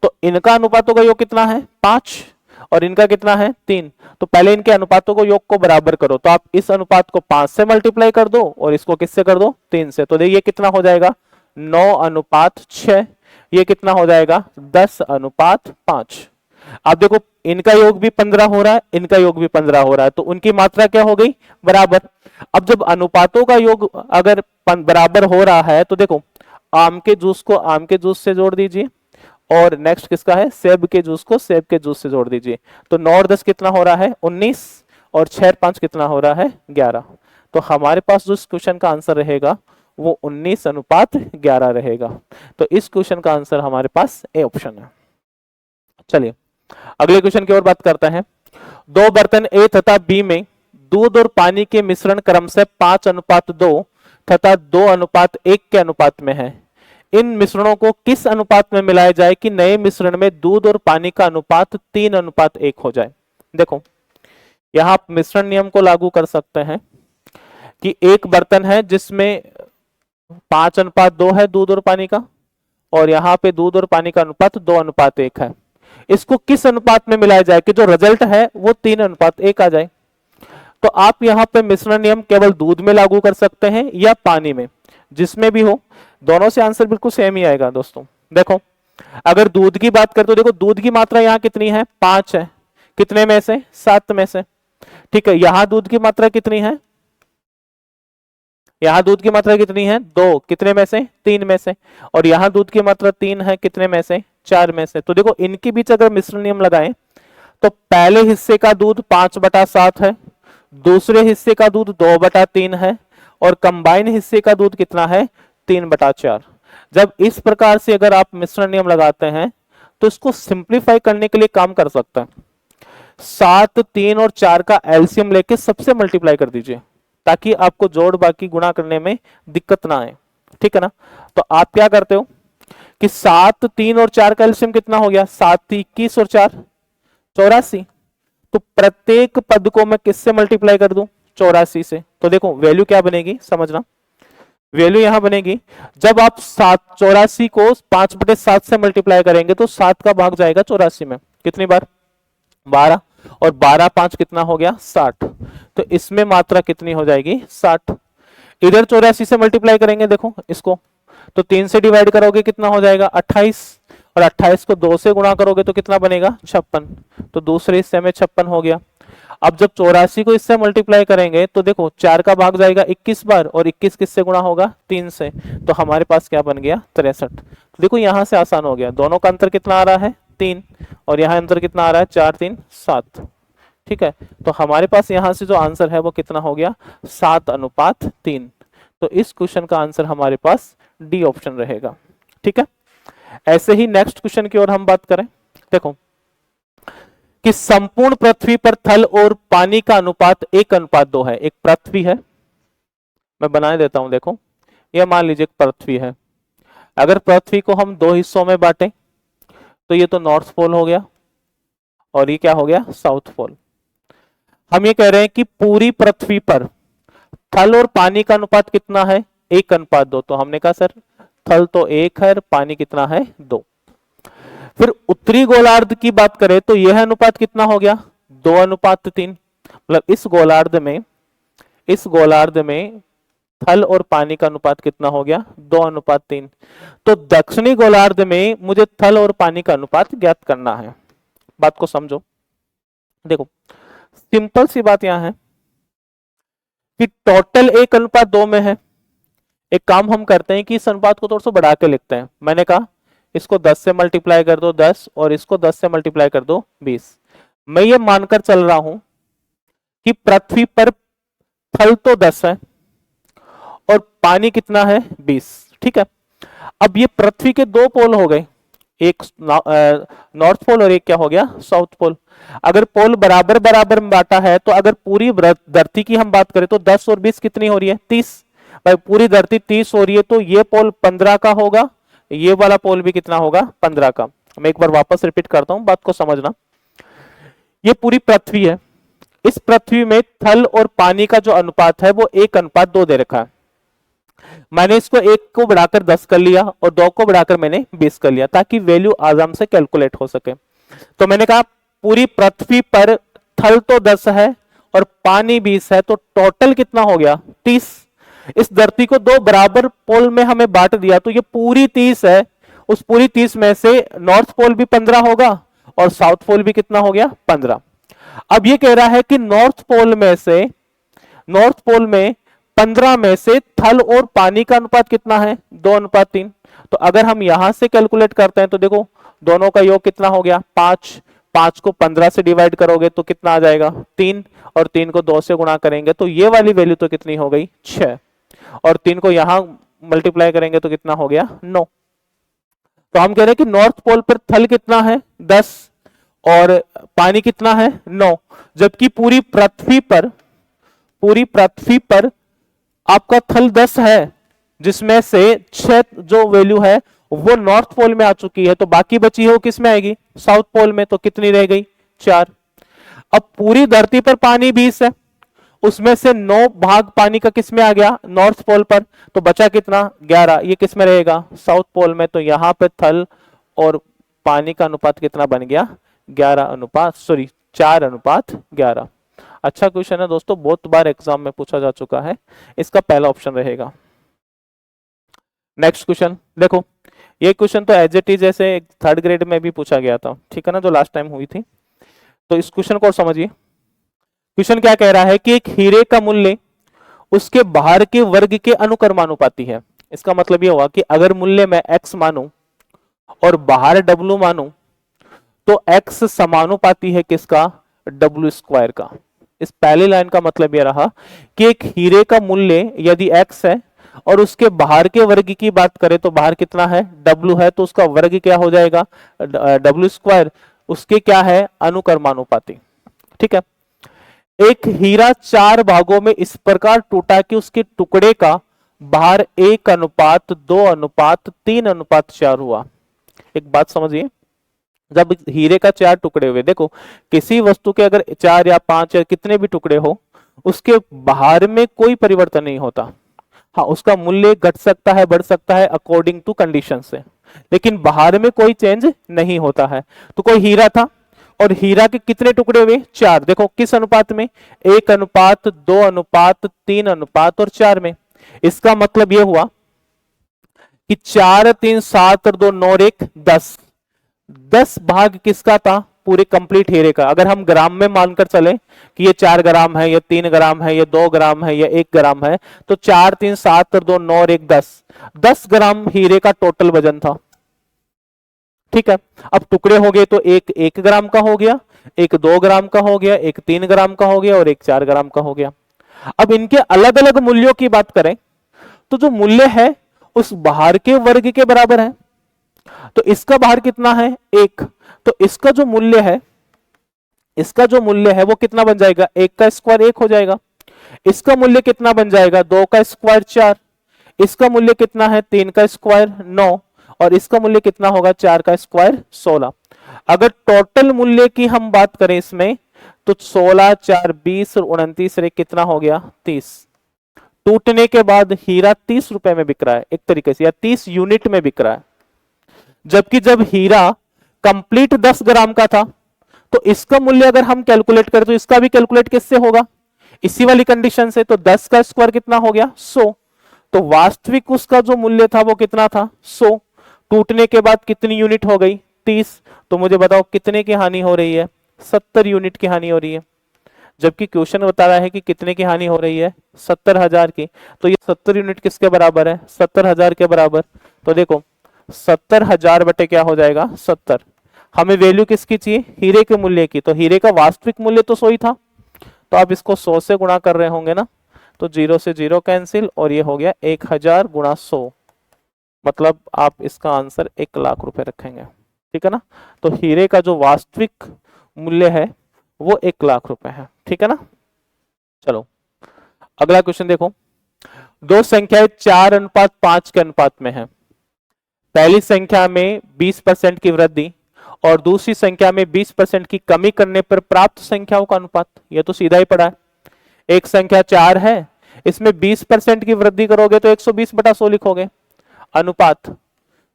तो इनका अनुपातों का योग कितना है, 5, और इनका कितना है, 3। तो पहले इनके अनुपातों को योग को बराबर करो। तो आप इस अनुपात को 5 से मल्टीप्लाई कर दो और इसको किससे कर दो, 3 से। तो देखिए कितना हो जाएगा, 9:6। ये कितना हो जाएगा, 10:5। आप देखो इनका योग भी 15 हो रहा है, इनका योग भी 15 हो रहा है, तो उनकी मात्रा क्या हो गई, बराबर। अब जब अनुपातों का योग अगर बराबर हो रहा है तो देखो आम के जूस को आम के जूस से जोड़ दीजिए, और नेक्स्ट किसका है, सेब के जूस को सेब के जूस से जोड़ दीजिए। तो 9 और 10 कितना हो रहा है, 19, और 6 और 5 कितना हो रहा है, 11। तो हमारे पास जो इस क्वेश्चन का आंसर रहेगा वो 19:11 रहेगा। तो इस क्वेश्चन का आंसर हमारे पास ए ऑप्शन है। चलिए अगले क्वेश्चन की ओर बात करते हैं। 2 बर्तन ए तथा बी में दूध और पानी के मिश्रण क्रमशः 5:2 तथा 2:1 के अनुपात में है। इन मिश्रणों को किस अनुपात में मिलाया जाए कि नए मिश्रण में दूध और पानी का अनुपात 3:1 हो जाए। देखो यहां आप मिश्रण नियम को लागू कर सकते हैं कि एक बर्तन है जिसमें 5:2 है दूध और पानी का, और यहां पे दूध और पानी का अनुपात 2:1 है। इसको किस अनुपात में मिलाया जाए कि जो रिजल्ट है वो 3:1 आ जाए। तो आप यहां पे मिश्रण नियम केवल दूध में लागू कर सकते हैं या पानी में, जिसमें भी हो, दोनों से आंसर बिल्कुल सेम ही आएगा दोस्तों। देखो अगर दूध की बात करें तो देखो दूध की मात्रा यहां कितनी है, 5 है, कितने में से, 7 में से। ठीक है, यहां दूध की मात्रा कितनी है, यहां दूध की मात्रा कितनी है, 2, कितने में से, 3 में से। और यहां दूध की मात्रा 3 है, कितने में से, 4 में से। तो देखो इनके बीच अगर मिश्रण नियम लगाएं तो पहले हिस्से का दूध 5/7 है, दूसरे हिस्से का दूध 2/3 है, और कंबाइन हिस्से का दूध कितना है, 3/4। जब इस प्रकार से अगर आप मिश्रण नियम लगाते हैं तो इसको सिंप्लीफाई करने के लिए काम कर सकते हैं। 7, 3 और 4 का एलसीएम लेके सबसे मल्टीप्लाई कर दीजिए ताकि आपको जोड़ बाकी गुणा करने में दिक्कत ना आए, ठीक है ना। तो आप क्या करते हो कि 7, 3 और 4 का एलसीएम कितना हो गया, 7, 21 और 4 84। तो प्रत्येक पद को मैं किससे मल्टीप्लाई कर दूं, 84 से। तो देखो वैल्यू क्या बनेगी, समझना, वैल्यू यहां बनेगी जब आप 84 को 5/7 से मल्टीप्लाई करेंगे तो 7 का भाग जाएगा 84 में, कितनी बार, 12। और 12 5 कितना हो गया 60, तो इसमें मात्रा कितनी हो जाएगी 60। इधर 84 से मल्टीप्लाई करेंगे, देखो इसको तो 3 से डिवाइड करोगे कितना हो जाएगा 28, और 28 को 2 से गुणा करोगे तो कितना बनेगा 56, तो दूसरे हिस्से में 56 हो गया। अब जब 84 को इससे मल्टीप्लाई करेंगे तो देखो 4 का भाग जाएगा 21 बार, और 21 किससे गुणा होगा 3 से, तो हमारे पास क्या बन गया 63। तो देखो यहां से आसान हो गया, दोनों का अंतर कितना आ रहा है 3, और यहाँ अंतर कितना आ रहा है 4 3 7, ठीक है। तो हमारे पास यहां से जो आंसर है वो कितना हो गया 7:3। तो इस क्वेश्चन का आंसर हमारे पास डी ऑप्शन रहेगा, ठीक है। ऐसे ही नेक्स्ट क्वेश्चन की ओर हम बात करें, देखो कि संपूर्ण पृथ्वी पर थल और पानी का अनुपात 1:2 है। एक पृथ्वी है, मैं बना देता हूं, देखो यह मान लीजिए एक पृथ्वी है। अगर पृथ्वी को हम 2 हिस्सों में बांटें तो ये तो नॉर्थ पोल हो गया और ये क्या हो गया साउथ पोल। हम ये कह रहे हैं कि पूरी पृथ्वी पर थल और पानी का अनुपात कितना है 1:2, तो हमने कहा सर थल तो 1 है, पानी कितना है 2। फिर उत्तरी गोलार्ध की बात करें तो यह अनुपात कितना हो गया 2:3, मतलब इस गोलार्ध में थल और पानी का अनुपात कितना हो गया 2:3। तो दक्षिणी गोलार्ध में मुझे थल और पानी का अनुपात ज्ञात करना है। बात को समझो, देखो सिंपल सी बात यहां है कि टोटल 1:2 में है। एक काम हम करते हैं कि इस अनुपात को थोड़ा सा बढ़ा के लिखते हैं। मैंने कहा इसको 10 से मल्टीप्लाई कर दो 10, और इसको 10 से मल्टीप्लाई कर दो 20। मैं ये मानकर चल रहा हूं कि पृथ्वी पर थल तो 10 है और पानी कितना है 20, ठीक है। अब ये पृथ्वी के 2 पोल हो गए, एक नॉर्थ पोल और एक क्या हो गया साउथ पोल। अगर पोल बराबर बराबर में बांटा है तो अगर पूरी धरती की हम बात करें तो 10 और 20 कितनी हो रही है 30, भाई पूरी धरती 30 हो रही है, तो ये पोल 15 का होगा, ये वाला पोल भी कितना होगा 15 का। मैं एक बार वापस रिपीट करता हूं, बात को समझना। ये पूरी पृथ्वी है, इस पृथ्वी में थल और पानी का जो अनुपात है वो 1:2 दे रखा है। मैंने इसको 1 को बढ़ाकर 10 कर लिया और 2 को बढ़ाकर मैंने 20 कर लिया ताकि वैल्यू आराम से कैलकुलेट हो सके। तो मैंने कहा पूरी पृथ्वी पर थल तो 10 है और पानी 20 है, तो टोटल कितना हो गया 30। इस धरती को 2 बराबर पोल में हमें बांट दिया, तो ये पूरी 30 है। उस पूरी 30 में से नॉर्थ पोल भी 15 होगा और साउथ पोल भी कितना हो गया 15। अब ये कह रहा है कि नॉर्थ पोल में 15 में से थल और पानी का अनुपात कितना है 2:3। तो अगर हम यहां से कैलकुलेट करते हैं तो देखो दोनों का योग कितना हो गया 5, 5 को 15 से डिवाइड करोगे तो कितना आ जाएगा 3, और 3 को 2 से गुणा करेंगे तो ये वाली वैल्यू तो कितनी हो गई 6, और 3 को यहां मल्टीप्लाई करेंगे तो कितना हो गया 9। तो हम कह रहे हैं कि नॉर्थ पोल पर थल कितना है 10 और पानी कितना है 9, जबकि पूरी पृथ्वी पर आपका थल 10 है जिसमें से 6 जो वैल्यू है वो नॉर्थ पोल में आ चुकी है, तो बाकी बची है वो किस में आएगी साउथ पोल में, तो कितनी रह गई 4। अब पूरी धरती पर पानी 20 है, उसमें से 9 भाग पानी का किस में आ गया नॉर्थ पोल पर, तो बचा कितना 11, ये किस में रहेगा साउथ पोल में। तो यहां पे थल और पानी का अनुपात कितना बन गया 4:11। अच्छा क्वेश्चन है दोस्तों, बहुत बार एग्जाम में पूछा जा चुका है, इसका पहला ऑप्शन रहेगा। नेक्स्ट क्वेश्चन देखो, ये क्वेश्चन तो एज इट इज जैसे 3rd ग्रेड में भी पूछा गया था, ठीक है ना, जो लास्ट टाइम हुई थी। तो इस क्वेश्चन को समझिए। क्वेश्चन क्या कह रहा है कि एक हीरे का मूल्य उसके बाहर के वर्ग के अनुक्रमानुपाती है। इसका मतलब ये हुआ कि अगर मूल्य मैं x मानूं और बाहर w मानूं तो x समानुपाती है किसका w² का। इस पहली लाइन का मतलब यह रहा कि एक हीरे का मूल्य यदि x है और उसके बाहर के वर्ग की बात करें तो बाहर कितना है w है, तो उसका वर्ग क्या हो जाएगा w², उसके क्या है अनुक्रमानुपाती, ठीक है। एक हीरा 4 भागों में इस प्रकार टूटा कि उसके टुकड़े का बाहर 1:2:3:4 हुआ। एक बात समझिए, जब हीरे का 4 टुकड़े हुए, देखो किसी वस्तु के अगर 4 या 5 या कितने भी टुकड़े हो उसके बाहर में कोई परिवर्तन नहीं होता। हाँ, उसका मूल्य घट सकता है बढ़ सकता है अकॉर्डिंग टू कंडीशन से, लेकिन बाहर में कोई चेंज नहीं होता है। तो कोई हीरा था और हीरा के कितने टुकड़े हुए? 4। देखो किस अनुपात में? 1 अनुपात 2 अनुपात 3 अनुपात और 4 में। इसका मतलब यह हुआ कि 4 3 7 और 2 9 और 1 10। 10 भाग किसका था? पूरे कंप्लीट हीरे का। अगर हम ग्राम में मानकर चले कि ये 4 ग्राम है, ये 3 ग्राम है, ये 2 ग्राम है, ये 1 ग्राम है, तो 4 3 7 और 2 9 और 1 10। 10 ग्राम हीरे का टोटल वजन था। ठीक है, अब टुकड़े हो गए तो एक 1 ग्राम का हो गया, एक 2 ग्राम का हो गया, एक 3 ग्राम का हो गया और एक 4 ग्राम का हो गया। अब इनके अलग अलग मूल्यों की बात करें तो जो मूल्य है उस भार के वर्ग के बराबर है। तो इसका भार कितना है? 1। तो इसका जो मूल्य है, इसका जो मूल्य है वो कितना बन जाएगा? 1 का स्क्वायर 1 हो जाएगा। इसका मूल्य कितना बन जाएगा? 2 का स्क्वायर 4। इसका मूल्य कितना है? 3 का स्क्वायर 9। और इसका मूल्य कितना होगा? 4 का स्क्वायर 16। अगर टोटल मूल्य की हम बात करें इसमें तो 16 4 20 और 29 रे कितना हो गया? 30। टूटने के बाद हीरा 30 रुपए में बिक रहा है एक तरीके से, या 30 यूनिट में बिक रहा है। जबकि जब हीरा कंप्लीट 10 ग्राम का था तो इसका मूल्य अगर हम कैलकुलेट करें तो इसका भी कैलकुलेट किससे होगा? इसी वाली कंडीशन से। तो 10 का स्क्वायर कितना हो गया? 100। तो वास्तविक उसका जो मूल्य था वो कितना था? 100। टूटने के बाद कितनी यूनिट हो गई? 30। तो मुझे बताओ कितने की हानि हो रही है? 70 यूनिट की हानि हो रही है। जबकि क्वेश्चन बता रहा है कि कितने की हानि हो रही है? 70,000 की। तो ये 70 यूनिट किसके बराबर है? 70,000 के बराबर। तो देखो 70,000 बटे क्या हो जाएगा? 70। हमें वैल्यू किसकी चाहिए? हीरे के मूल्य की। तो हीरे का वास्तविक मूल्य तो 100 ही था, तो आप इसको 100 से गुणा कर रहे होंगे ना, तो 0 से 0 कैंसिल और ये हो गया 1000 गुणा 100। मतलब आप इसका आंसर 1 लाख रुपए रखेंगे। ठीक है ना? तो हीरे का जो वास्तविक मूल्य है वो 1 लाख रुपए है। ठीक है ना? चलो अगला क्वेश्चन देखो। दो संख्याएं 4:5 के अनुपात में है। पहली संख्या में 20% की वृद्धि और दूसरी संख्या में 20% की कमी करने पर प्राप्त संख्याओं का अनुपात। यह तो सीधा ही पड़ा है। एक संख्या 4 है, इसमें 20% की वृद्धि करोगे तो 120/100 लिखोगे अनुपात।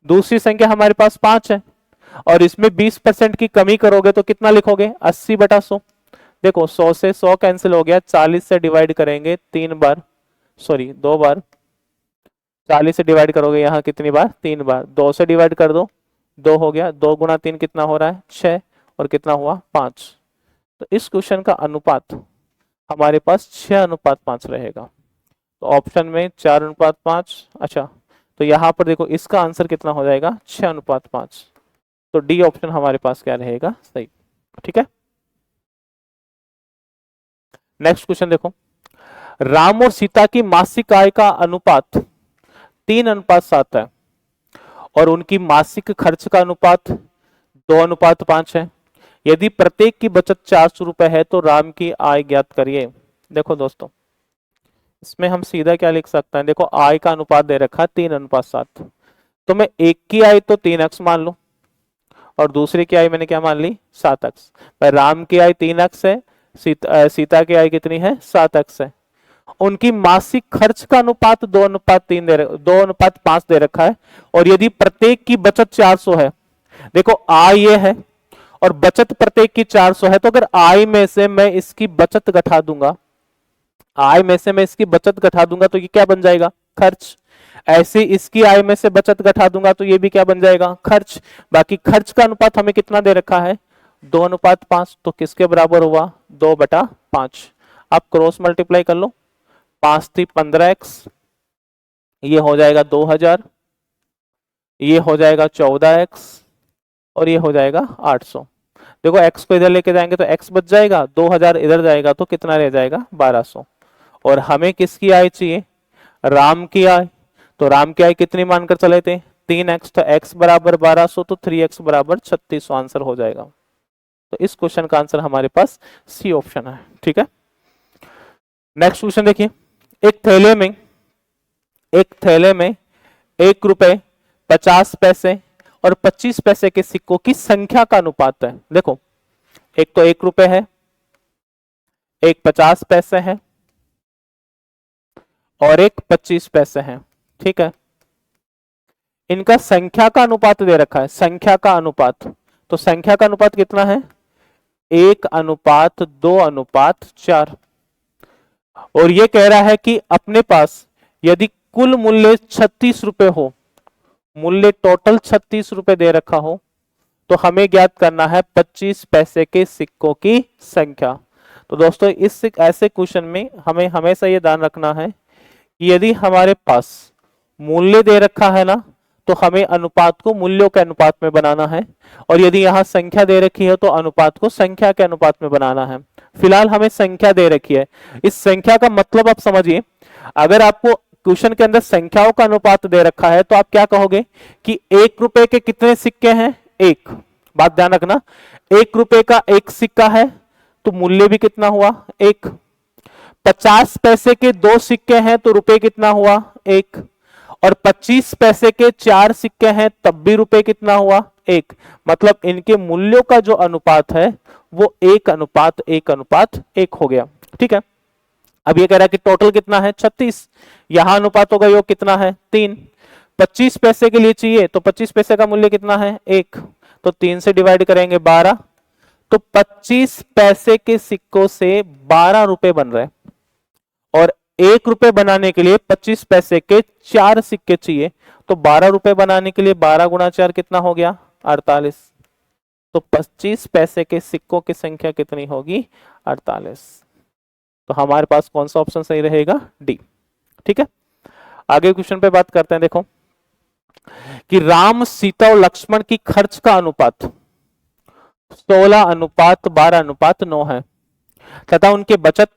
दूसरी संख्या हमारे पास 5 है और इसमें 20% की कमी करोगे तो कितना लिखोगे? 80/100। देखो 100 से 100 कैंसिल हो गया, 40 से डिवाइड करेंगे 3 बार, सॉरी 2 बार। 40 से डिवाइड करोगे यहाँ कितनी बार? 3 बार। 2 से डिवाइड कर दो, 2 हो गया। 2 गुणा 3 कितना हो रहा है? 6। और कितना हुआ? 5। तो इस क्वेश्चन का अनुपात हमारे पास 6:5 रहेगा। तो ऑप्शन में 4:5। अच्छा, तो यहां पर देखो इसका आंसर कितना हो जाएगा? 6:5। तो डी ऑप्शन हमारे पास क्या रहेगा? सही। ठीक है, नेक्स्ट क्वेश्चन देखो। राम और सीता की मासिक आय का अनुपात 3:7 है और उनकी मासिक खर्च का अनुपात 2:5 है। यदि प्रत्येक की बचत 400 रुपए है तो राम की आय ज्ञात करिए। देखो दोस्तों, इसमें हम सीधा क्या लिख सकते हैं? देखो आय का अनुपात दे रखा है 3:7, तो मैं एक की आय तो 3x मान लू और दूसरे की आय मैंने क्या मान ली? 7x। भाई राम की आय 3x है, सीता की आय कितनी है? 7x है। उनकी मासिक खर्च का अनुपात 2:5 दे रखा है और यदि प्रत्येक की बचत 400 है, देखो आय ये है और बचत प्रत्येक की 400 है, तो अगर आय में से मैं इसकी बचत घटा दूंगा, आय में से मैं इसकी बचत घटा दूंगा तो ये क्या बन जाएगा? खर्च। ऐसे इसकी आय में से बचत घटा दूंगा तो ये भी क्या बन जाएगा? खर्च। बाकी खर्च का अनुपात हमें कितना दे रखा है? 2:5। तो किसके बराबर हुआ? 2/5। आप क्रॉस मल्टीप्लाई कर लो। 5 थी 15x, ये हो जाएगा 2000, ये हो जाएगा 14x और ये हो जाएगा 800। देखो x को इधर लेके जाएंगे तो x बच जाएगा, 2000 इधर जाएगा तो कितना रह जाएगा? 1200। और हमें किसकी आय चाहिए? राम की आय। तो राम की आय कितनी मानकर चले थे? 3x। तो x बराबर 1200 तो 3x बराबर 3600 आंसर हो जाएगा। तो इस क्वेश्चन का आंसर हमारे पास सी ऑप्शन है। ठीक है, नेक्स्ट क्वेश्चन देखिए। एक थैले में 1 रुपए 50 पैसे और 25 पैसे के सिक्कों की संख्या का अनुपात है। देखो एक तो 1 रुपए है, एक 50 पैसे है और एक 25 पैसे है। ठीक है, इनका संख्या का अनुपात दे रखा है, संख्या का अनुपात। तो संख्या का अनुपात कितना है? 1:2:4। और ये कह रहा है कि अपने पास यदि कुल मूल्य 36 रुपए हो, मूल्य टोटल 36 रुपए दे रखा हो, तो हमें ज्ञात करना है 25 पैसे के सिक्कों की संख्या। तो दोस्तों इस ऐसे क्वेश्चन में हमें हमेशा ये ध्यान रखना है कि यदि हमारे पास मूल्य दे रखा है ना, तो हमें अनुपात को मूल्यों के अनुपात में बनाना है, और यदि यहां संख्या दे रखी है तो अनुपात को संख्या के अनुपात में बनाना है। फिलहाल हमें संख्या दे रखी है, इस संख्या का मतलब आप समझिए। अगर आपको क्वेश्चन के अंदर संख्याओं का अनुपात दे रखा है तो आप क्या कहोगे कि 1 रुपए के कितने सिक्के हैं, एक। बात ध्यान रखना, 1 रुपए का एक सिक्का है तो मूल्य भी कितना हुआ, एक। 50 पैसे के 2 सिक्के हैं तो रुपए कितना हुआ, एक। और 25 पैसे के 4 सिक्के हैं तब भी रुपए कितना हुआ, एक। मतलब इनके मूल्यों का जो अनुपात है वो 1:1:1 हो गया। ठीक है, अब ये कह रहा है कि टोटल कितना है, 36। यहां अनुपातों का योग कितना है, 3। 25 पैसे के लिए चाहिए तो 25 पैसे का मूल्य कितना है, 1। तो 3 से डिवाइड करेंगे 12, तो 25 पैसे के सिक्कों से 12 रुपए बन रहे हैं। और 1 रुपए बनाने के लिए 25 पैसे के 4 सिक्के चाहिए, तो 12 रुपए बनाने के लिए 12 × 4 कितना हो गया, 48। तो 25 पैसे के सिक्कों की संख्या कितनी होगी, 48। तो हमारे पास कौन सा ऑप्शन सही रहेगा, डी। ठीक है, आगे क्वेश्चन पे बात करते हैं। देखो कि राम, सीता और लक्ष्मण की खर्च का अनुपात 16:12:9 है, तथा उनके बचत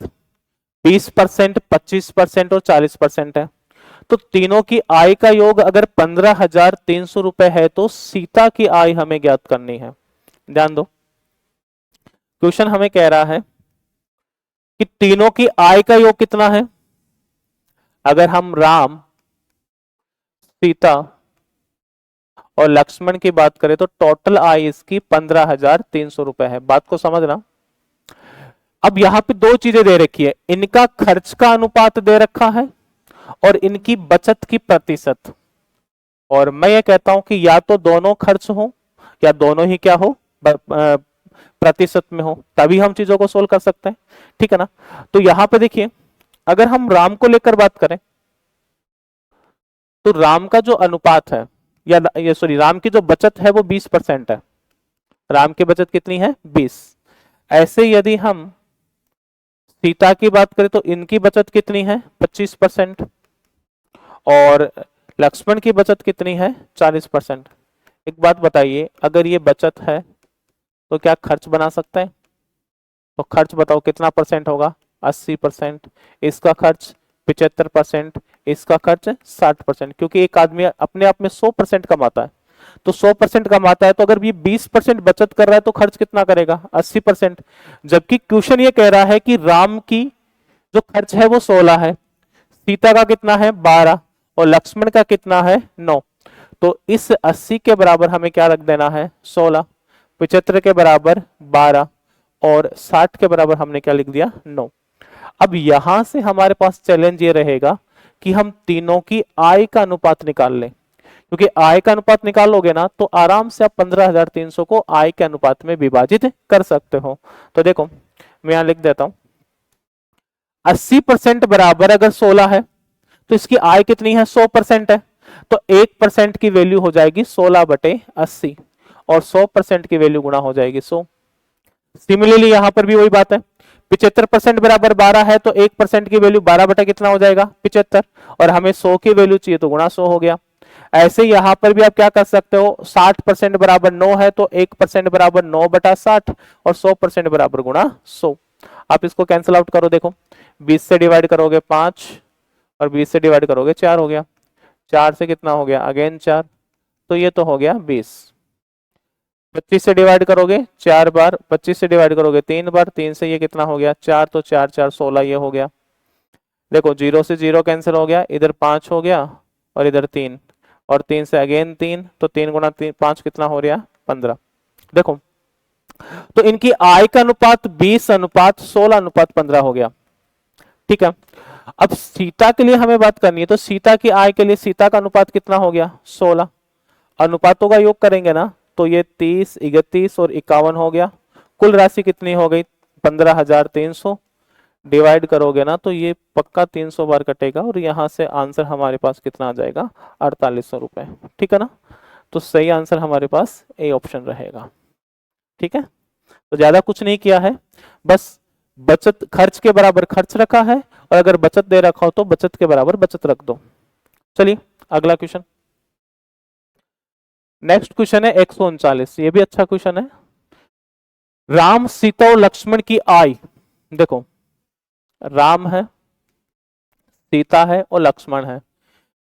20%, 25% और 40% है। तो तीनों की आय का योग अगर 15,300 रुपए है तो सीता की आय हमें ज्ञात करनी है। ध्यान दो, क्वेश्चन हमें कह रहा है कि तीनों की आय का योग कितना है। अगर हम राम, सीता और लक्ष्मण की बात करें तो टोटल आय इसकी 15,300 रुपए है। बात को समझना। अब यहां पे दो चीजें दे रखी है, इनका खर्च का अनुपात दे रखा है और इनकी बचत की प्रतिशत। और मैं ये कहता हूं कि या तो दोनों खर्च हो या दोनों ही क्या हो, प्रतिशत में हो, तभी हम चीजों को सोल्व कर सकते हैं। ठीक है ना। तो यहां पे देखिए, अगर हम राम को लेकर बात करें तो राम का जो अनुपात है, या ये सॉरी, राम की जो बचत है वो 20% है। राम की बचत कितनी है, 20। ऐसे यदि हम सीता की बात करें तो इनकी बचत कितनी है, 25%। और लक्ष्मण की बचत कितनी है, 40%। एक बात बताइए, अगर ये बचत है तो क्या खर्च बना सकते हैं? तो खर्च बताओ कितना परसेंट होगा, 80%। इसका खर्च 75%, इसका खर्च 60%। क्योंकि एक आदमी अपने आप में 100% कमाता है, तो 100% कमाता है, तो अगर ये 20% बचत कर रहा है तो खर्च कितना करेगा, 80%। जबकि क्वेश्चन ये कह रहा है कि राम की जो खर्च है वो 16 है, सीता का कितना है, 12, और लक्ष्मण का कितना है, 9। तो इस 80 के बराबर हमें क्या रख देना है, 16। 75 के बराबर 12 और 60 के बराबर हमने क्या लिख दिया, 9। अब यहां से हमारे पास चैलेंज ये रहेगा कि हम तीनों की आय का अनुपात निकाल लें। क्योंकि आय का अनुपात निकालोगे ना तो आराम से आप 15,300 को आय के अनुपात में विभाजित कर सकते हो। तो देखो मैं यहां लिख देता हूं, 80% बराबर अगर 16 है तो इसकी आय कितनी है, 100% है। तो 1% की वैल्यू हो जाएगी 16/80 और 100% की वैल्यू गुणा हो जाएगी 100। सिमिलरली यहां पर भी वही बात है, 75% बराबर 12 है तो 1% की वैल्यू 12 कितना हो जाएगा, 75। और हमें 100 की वैल्यू चाहिए तो गुणा 100 हो गया। ऐसे यहां पर भी आप क्या कर सकते हो, 60% बराबर 9 है तो 1% बराबर 9/60 और 100% बराबर गुणा 100। आप इसको कैंसिल आउट करो, देखो 20 से डिवाइड करोगे 5 और 20 से डिवाइड करोगे 4 हो गया। 4 से कितना हो गया, अगेन 4, तो ये तो हो गया 20। 25 से डिवाइड करोगे 4 बार, 25 से डिवाइड करोगे 3 बार, 3 से ये कितना हो गया 4, तो 4 4 16 ये हो गया। देखो 0 से 0 कैंसिल हो गया, इधर 5 हो गया और इधर 3, और 3 से अगेन 3, तो 3 गुना 5 कितना हो रहा, 15। देखो तो इनकी आय का अनुपात 20:16:15 हो गया। ठीक है, अब सीता के लिए हमें बात करनी है, तो सीता की आय के लिए सीता का अनुपात कितना हो गया, 16। अनुपातों का योग करेंगे ना तो ये 30, 31 और 51 हो गया। कुल राशि कितनी हो गई 15,300, डिवाइड करोगे ना तो ये पक्का 300 बार कटेगा और यहां से आंसर हमारे पास कितना आ जाएगा 4800 रुपए। ठीक है ना, तो सही आंसर हमारे पास ए ऑप्शन रहेगा। ठीक है, तो ज्यादा कुछ नहीं किया है, बस बचत खर्च के बराबर खर्च रखा है और अगर बचत दे रखा हो तो बचत के बराबर बचत रख दो। चलिए अगला क्वेश्चन, नेक्स्ट क्वेश्चन है 139, ये भी अच्छा क्वेश्चन है। राम सीता और लक्ष्मण की आय, देखो राम है, सीता है और लक्ष्मण है,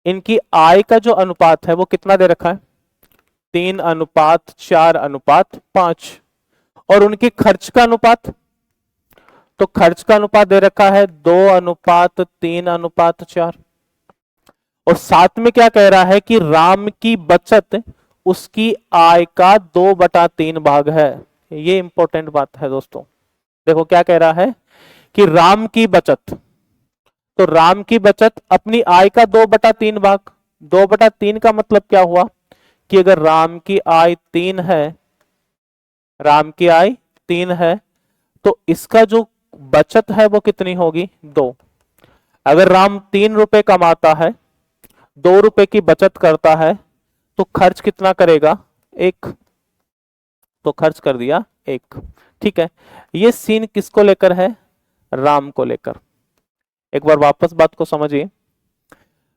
इनकी आय का जो अनुपात है वो कितना दे रखा है 3:4:5, और उनके खर्च का अनुपात, तो खर्च का अनुपात दे रखा है 2:3:4, और साथ में क्या कह रहा है कि राम की बचत उसकी आय का 2/3 भाग है। ये इंपॉर्टेंट बात है दोस्तों, देखो क्या कह रहा है कि राम की बचत, तो राम की बचत अपनी आय का 2/3 भाग, 2/3 का मतलब क्या हुआ कि अगर राम की आय 3 है, राम की आय 3 है तो इसका जो बचत है वो कितनी होगी 2। अगर राम 3 रुपए कमाता है, 2 रुपए की बचत करता है, तो खर्च कितना करेगा 1, तो खर्च कर दिया 1। ठीक है, ये सीन किसको लेकर है राम को लेकर। एक बार वापस बात को समझिए,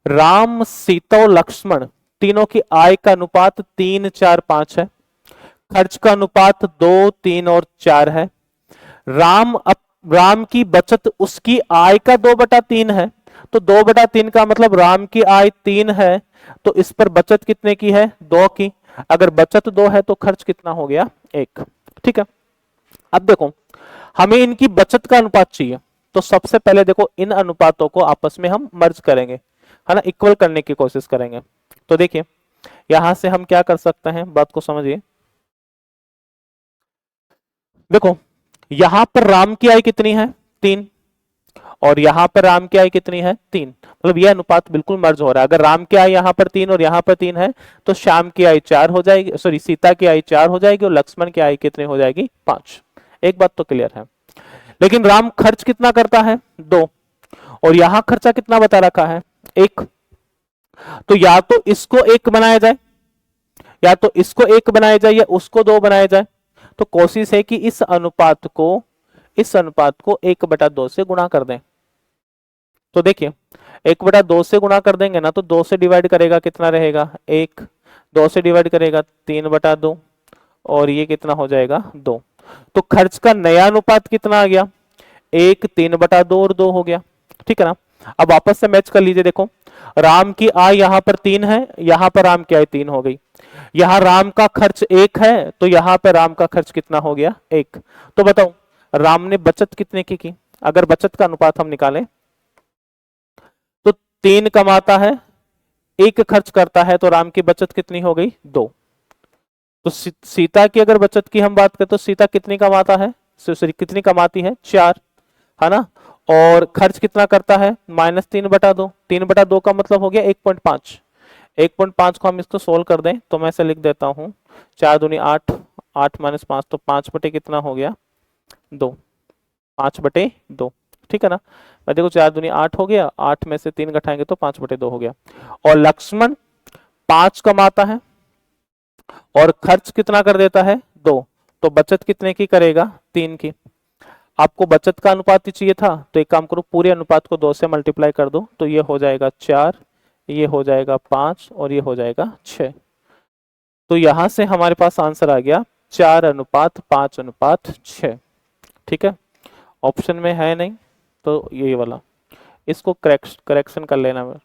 राम सीता और लक्ष्मण तीनों की आय का अनुपात 3:4:5 है, खर्च का अनुपात 2, 3 और 4 है। राम की बचत उसकी आय का 2/3 है, तो 2/3 का मतलब राम की आय 3 है, तो इस पर बचत कितने की है 2 की। अगर बचत 2 है तो खर्च कितना हो गया 1। ठीक है, अब देखो हमें इनकी बचत का अनुपात चाहिए, तो सबसे पहले देखो इन अनुपातों को आपस में हम मर्ज करेंगे, है ना, इक्वल करने की कोशिश करेंगे। तो देखिए यहां से हम क्या कर सकते हैं, बात को समझिए। देखो यहां पर राम की आय कितनी है 3, और यहां पर राम की आय कितनी है 3, मतलब यह अनुपात बिल्कुल मर्ज हो रहा है। अगर राम की आय यहां पर 3 और यहां पर 3 है तो श्याम की आय 4 हो जाएगी, सॉरी सीता की आय 4 हो जाएगी और लक्ष्मण की आय कितनी हो जाएगी 5। एक बात तो क्लियर है। लेकिन राम खर्च कितना करता है 2, और यहां खर्चा कितना बता रखा है 1, तो या तो इसको 1 बनाया जाए, या तो इसको 1 बनाया जाए या उसको 2 बनाया जाए। तो कोशिश है कि इस अनुपात को 1/2 से गुणा कर दें। तो देखिए 1/2 से गुणा कर देंगे ना तो 2 से डिवाइड करेगा कितना रहेगा 1, 2 से डिवाइड करेगा 3/2, और ये कितना हो जाएगा 2। तो खर्च का नया अनुपात कितना आ गया 1, 3/2 और 2 हो गया। ठीक है ना, अब वापस से मैच कर लीजिए। देखो राम की आय यहां पर 3 है, यहां पर राम की आय 3 हो गई, यहां राम का खर्च 1 है, तो यहां पर राम का खर्च कितना हो गया 1। तो बताओ राम ने बचत कितने की? अगर बचत का अनुपात हम निकालें तो 3 कमाता है, 1 खर्च करता है, तो राम की बचत कितनी हो गई 2। तो सीता की अगर बचत की हम बात करें तो सीता कितनी कमाता है, सॉरी कितनी कमाती है 4, है ना, और खर्च कितना करता है -3/2, 3/2 का मतलब हो गया 1.5। 1.5 को हम इसको सोल्व कर दें तो मैं ऐसे लिख देता हूँ 4 दूनी 8, 8 - 5 तो 5 बटे कितना हो गया 2, 5/2। ठीक है ना, मैं देखो 4 दूनी 8 हो गया, 8 में से 3 घटाएंगे तो 5/2 हो गया। और लक्ष्मण 5 कमाता है और खर्च कितना कर देता है 2, तो बचत कितने की करेगा 3 की। आपको बचत का अनुपात ही चाहिए था, तो एक काम करो पूरे अनुपात को 2 से मल्टीप्लाई कर दो, तो ये हो जाएगा 4, ये हो जाएगा 5 और ये हो जाएगा 6। तो यहां से हमारे पास आंसर आ गया 4:5:6। ठीक है, ऑप्शन में है नहीं तो ये वाला, इसको करेक्शन कर लेना,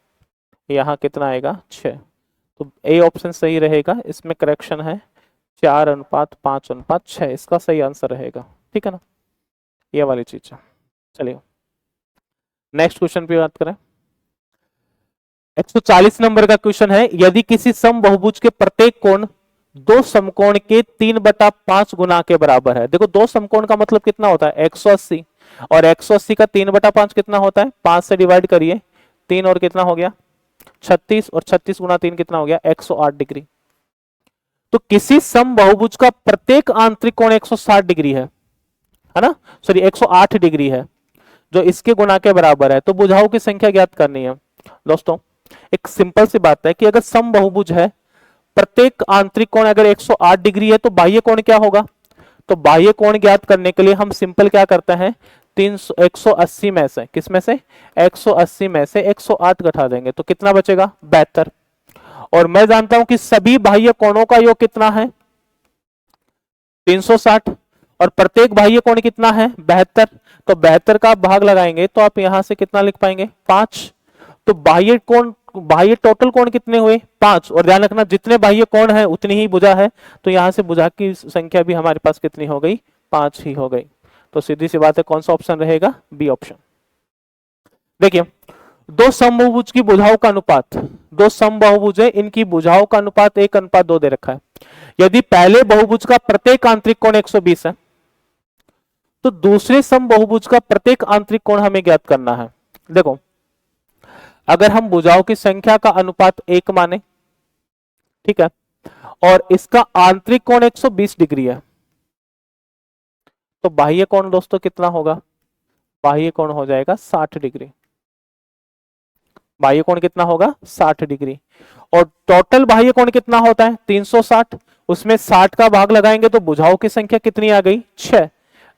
यहाँ कितना आएगा 6, तो ए ऑप्शन सही रहेगा, इसमें करेक्शन है 4:5:6, इसका सही आंसर रहेगा। ठीक है ना, ये वाली चीज है। चलिए नेक्स्ट क्वेश्चन पे बात करें। 140 नंबर का क्वेश्चन है, यदि किसी समबहुभुज के प्रत्येक कोण दो समकोण के 3/5 गुना के बराबर है। देखो दो समकोण का मतलब कितना होता है 180, और 180 का 3/5 कितना होता है 5 से डिवाइड करिए, 3 और कितना हो गया 36, और 36 गुना 3 कितना हो गया 108 डिग्री। तो किसी समबहुभुज का प्रत्येक आंतरिक कोण 160 डिग्री है, है ना, सॉरी 108 डिग्री है जो इसके गुना के बराबर है, तो भुजाओं की संख्या ज्ञात करनी है। दोस्तों एक सिंपल सी बात है कि अगर समबाहुभुज है, प्रत्येक आंतरिक कोण अगर 108 डिग्री है तो बाह्य कोण क्या होगा, तो बाह्य कोण ज्ञात करने के लिए हम सिंपल क्या करते हैं, 180 में से, किस में से, 180 में से 108 घटा देंगे तो कितना बचेगा, 72। और मैं जानता हूं कि सभी बाह्य कोणों का योग कितना है, 360, और प्रत्येक बाह्य कोण कितना है, 72। तो 72 का आप भाग लगाएंगे तो आप यहां से कितना लिख पाएंगे, 5। तो बाह्य कोण, बाह्य टोटल कोण कितने हुए, 5। और ध्यान रखना जितने बाह्य कोण है उतनी ही भुजा है, तो यहां से भुजा की संख्या भी हमारे पास कितनी हो गई, 5 ही हो गई। तो सीधी सी बात है, कौन सा ऑप्शन रहेगा, बी ऑप्शन। देखिए दो समबाहुभुज की भुजाओं का अनुपात, दो समबाहुभुज है, इनकी भुजाओं का अनुपात 1:2 दे रखा है। यदि पहले बहुभुज का प्रत्येक आंतरिक कोण 120 है, तो दूसरे समबाहुभुज का प्रत्येक आंतरिक कोण हमें ज्ञात करना है। देखो अगर हम भुजाओं की संख्या का अनुपात 1 माने, ठीक है, और इसका आंतरिक कोण 120 डिग्री है, तो बाह्य कोण दोस्तों कितना होगा, बाह्य कोण हो जाएगा 60 डिग्री। बाह्य कोण कितना होगा, 60 डिग्री। और टोटल बाह्य कोण कितना होता है, 360, उसमें 60 का भाग लगाएंगे तो भुजाओं की संख्या कितनी आ गई, 6।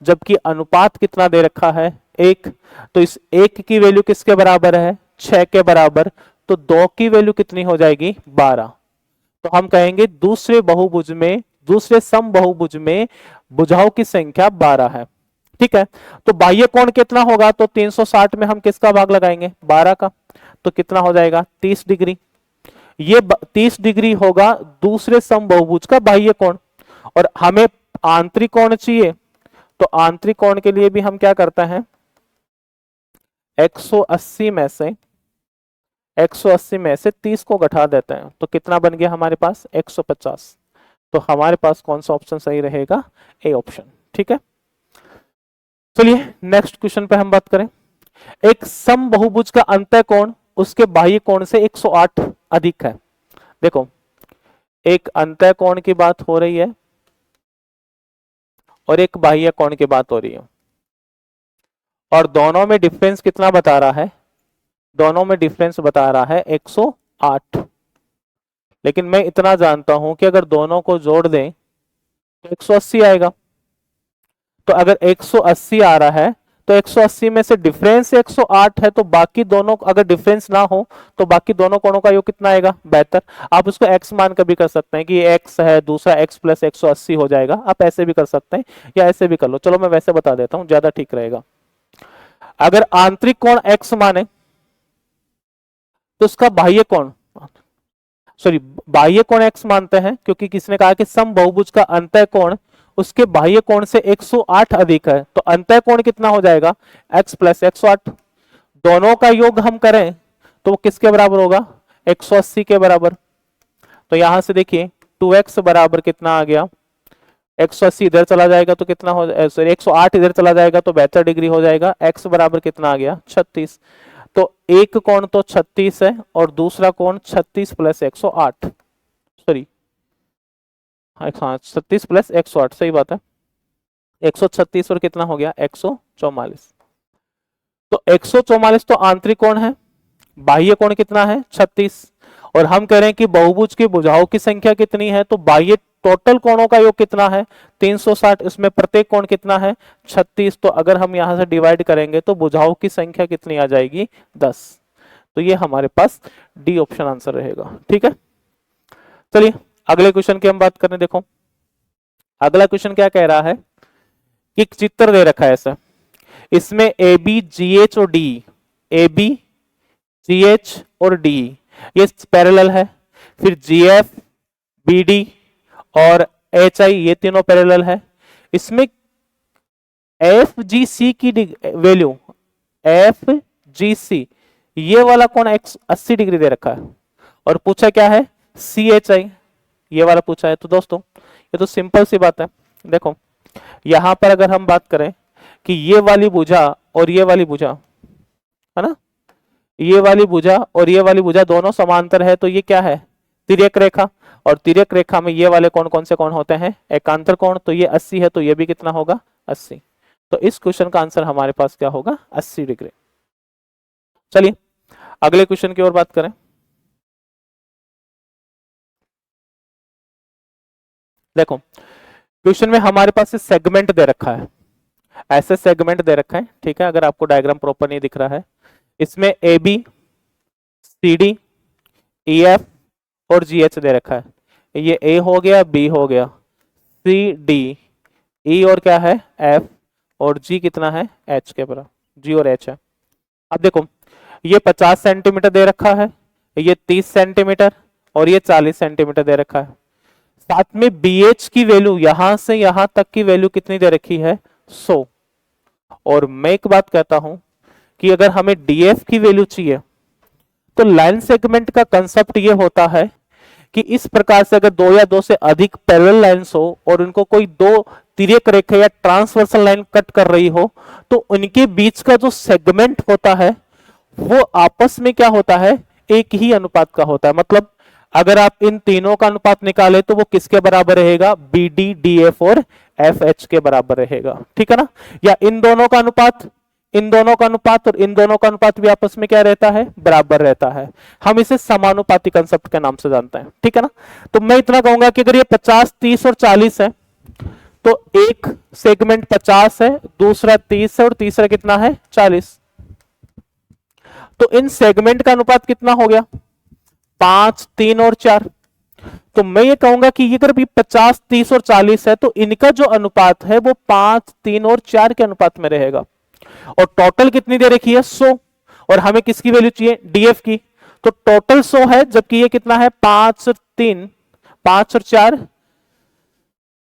जबकि अनुपात कितना दे रखा है, 1। तो इस 1 की वैल्यू किसके बराबर है, 6 के बराबर। तो 2 की वैल्यू कितनी हो जाएगी, 12। तो हम कहेंगे दूसरे बहुभुज में, दूसरे समबाहुभुज में भुजाओं की संख्या 12 है। ठीक है, तो बाह्य कोण कितना होगा, तो 360 में हम किसका भाग लगाएंगे, 12 का, तो कितना हो जाएगा, 30 डिग्री। ये 30 डिग्री होगा दूसरे समबाहुभुज का बाह्य कोण। और हमें आंतरिक कोण चाहिए, तो आंतरिक कोण के लिए भी हम क्या करते हैं, 180 में से 30 को घटा देते हैं, तो कितना बन गया हमारे पास, 150। तो हमारे पास कौन सा ऑप्शन सही रहेगा, ए ऑप्शन। ठीक है, चलिए नेक्स्ट क्वेश्चन पे हम बात करें। एक समबाहुभुज का अंतः कोण उसके बाह्य कोण से 108 अधिक है। देखो एक अंतः कोण की बात हो रही है और एक बाह्य कोण की बात हो रही है, और दोनों में डिफरेंस कितना बता रहा है, दोनों में डिफरेंस बता रहा है 108। लेकिन मैं इतना जानता हूं कि अगर दोनों को जोड़ दें तो 180 आएगा। तो अगर 180 आ रहा है तो 180 में से डिफरेंस 108 है, तो बाकी दोनों अगर डिफरेंस ना हो तो बाकी दोनों कोणों का योग कितना आएगा, 72। आप उसको x मान कर भी कर सकते हैं कि ये x है, दूसरा x प्लस 180 हो जाएगा। आप ऐसे भी कर सकते हैं या ऐसे भी कर लो, चलो मैं वैसे बता देता हूं, ज्यादा ठीक रहेगा। अगर आंतरिक कोण x माने तो उसका बाह्य कोण, सॉरी बाह्य कोण x मानते हैं, क्योंकि किसने कहा कि समबाहुभुज का अंतः कोण उसके बाह्य कोण से 108 अधिक है, तो अंतः कोण कितना हो जाएगा, x प्लस 108। दोनों का योग हम करें तो किसके बराबर होगा, 180 के बराबर। तो यहां से देखिए 2x बराबर कितना आ गया, 180 इधर चला जाएगा तो कितना हो, सॉरी 108 इधर चला जाएगा तो 72 डिग्री हो जाएगा। x बराबर कितना आ गया, 36। तो एक कोण तो 36 है और दूसरा कोण 36 प्लस 108, सॉरी हाँ 36 प्लस 108, सही बात है, 136 और कितना हो गया, 144। तो 144 तो आंतरिक कोण है, बाह्य कोण कितना है, 36। और हम कह रहे हैं कि बहुभुज की भुजाओं की संख्या कितनी है, तो बाह्य टोटल कोणों का योग कितना है, 360। इसमें प्रत्येक कोण कितना है, 36। तो अगर हम यहां से डिवाइड करेंगे तो भुजाओं की संख्या कितनी आ जाएगी, 10। तो ये हमारे पास डी ऑप्शन आंसर रहेगा। ठीक है, चलिए अगले क्वेश्चन की हम बात करें। देखो अगला क्वेश्चन क्या कह रहा है कि एक चित्र दे रखा है ऐसा, इसमें ए बी जी एच और D, A B G H और डी ये पैरेलल है, फिर जी एफ बी डी और एच आई ये तीनों पैरेलल है। इसमें एफ जी सी की वैल्यू, एफ जी सी ये वाला कोण 80 डिग्री दे रखा है, और पूछा क्या है, सी एच आई ये वाला पूछा है। तो दोस्तों ये तो सिंपल सी बात है। देखो यहां पर अगर हम बात करें कि ये वाली भुजा और ये वाली भुजा है ना, ये वाली भुजा और ये वाली भुजा दोनों समांतर है, तो ये क्या है, तिर्यक रेखा। और तिर्यक रेखा में ये वाले कौन कौन से कोण होते हैं, एकांतर कोण। तो ये 80 है, तो ये भी कितना होगा, 80। तो इस क्वेश्चन का आंसर हमारे पास क्या होगा, 80 डिग्री। चलिए अगले क्वेश्चन की ओर बात करें। देखो क्वेश्चन में हमारे पास सेगमेंट दे रखा है, ऐसे सेगमेंट दे रखा है, ठीक है। अगर आपको डायग्राम प्रॉपर नहीं दिख रहा है, इसमें A B C D E F और जी एच दे रखा है। ये ए हो गया, बी हो गया, सी डी, ई और क्या है एफ, और जी कितना है एच के बराबर, जी और एच है। अब देखो ये 50 सेंटीमीटर दे रखा है, ये 30 सेंटीमीटर और ये 40 सेंटीमीटर दे रखा है। साथ में BH की वैल्यू यहां से यहां तक की वैल्यू कितनी दे रखी है 100। और मैं एक बात कहता हूं कि अगर हमें DF की वैल्यू चाहिए तो लाइन सेगमेंट का कंसेप्ट ये होता है कि इस प्रकार से अगर दो या दो से अधिक पैरेलल लाइंस हो और उनको कोई दो तिर्यक रेखा या ट्रांसवर्सल लाइन कट कर रही हो, तो उनके बीच का जो सेगमेंट होता है वो आपस में क्या होता है, एक ही अनुपात का होता है। मतलब अगर आप इन तीनों का अनुपात निकाले तो वो किसके बराबर रहेगा, BD DF और FH के बराबर रहेगा, ठीक है ना। या इन दोनों का अनुपात, इन दोनों का अनुपात और इन दोनों का अनुपात भी आपस में क्या रहता है, बराबर रहता है। हम इसे समानुपाती कंसेप्ट के नाम से जानते हैं, ठीक है ना। तो मैं इतना कहूंगा कि अगर ये 50 30 और 40 है तो एक सेगमेंट 50 है, दूसरा 30 है और तीसरा कितना है 40। तो इन सेगमेंट का अनुपात कितना हो गया 5 3 और 4। तो मैं ये कहूंगा कि अगर भी 50 30 और 40 है तो इनका जो अनुपात है वो 5 3 और 4 के अनुपात में रहेगा। और टोटल कितनी दे रखी है 100, और हमें किसकी वैल्यू चाहिए DF की, तो टोटल 100 है, जबकि ये कितना है 5 और 3, 5 और 4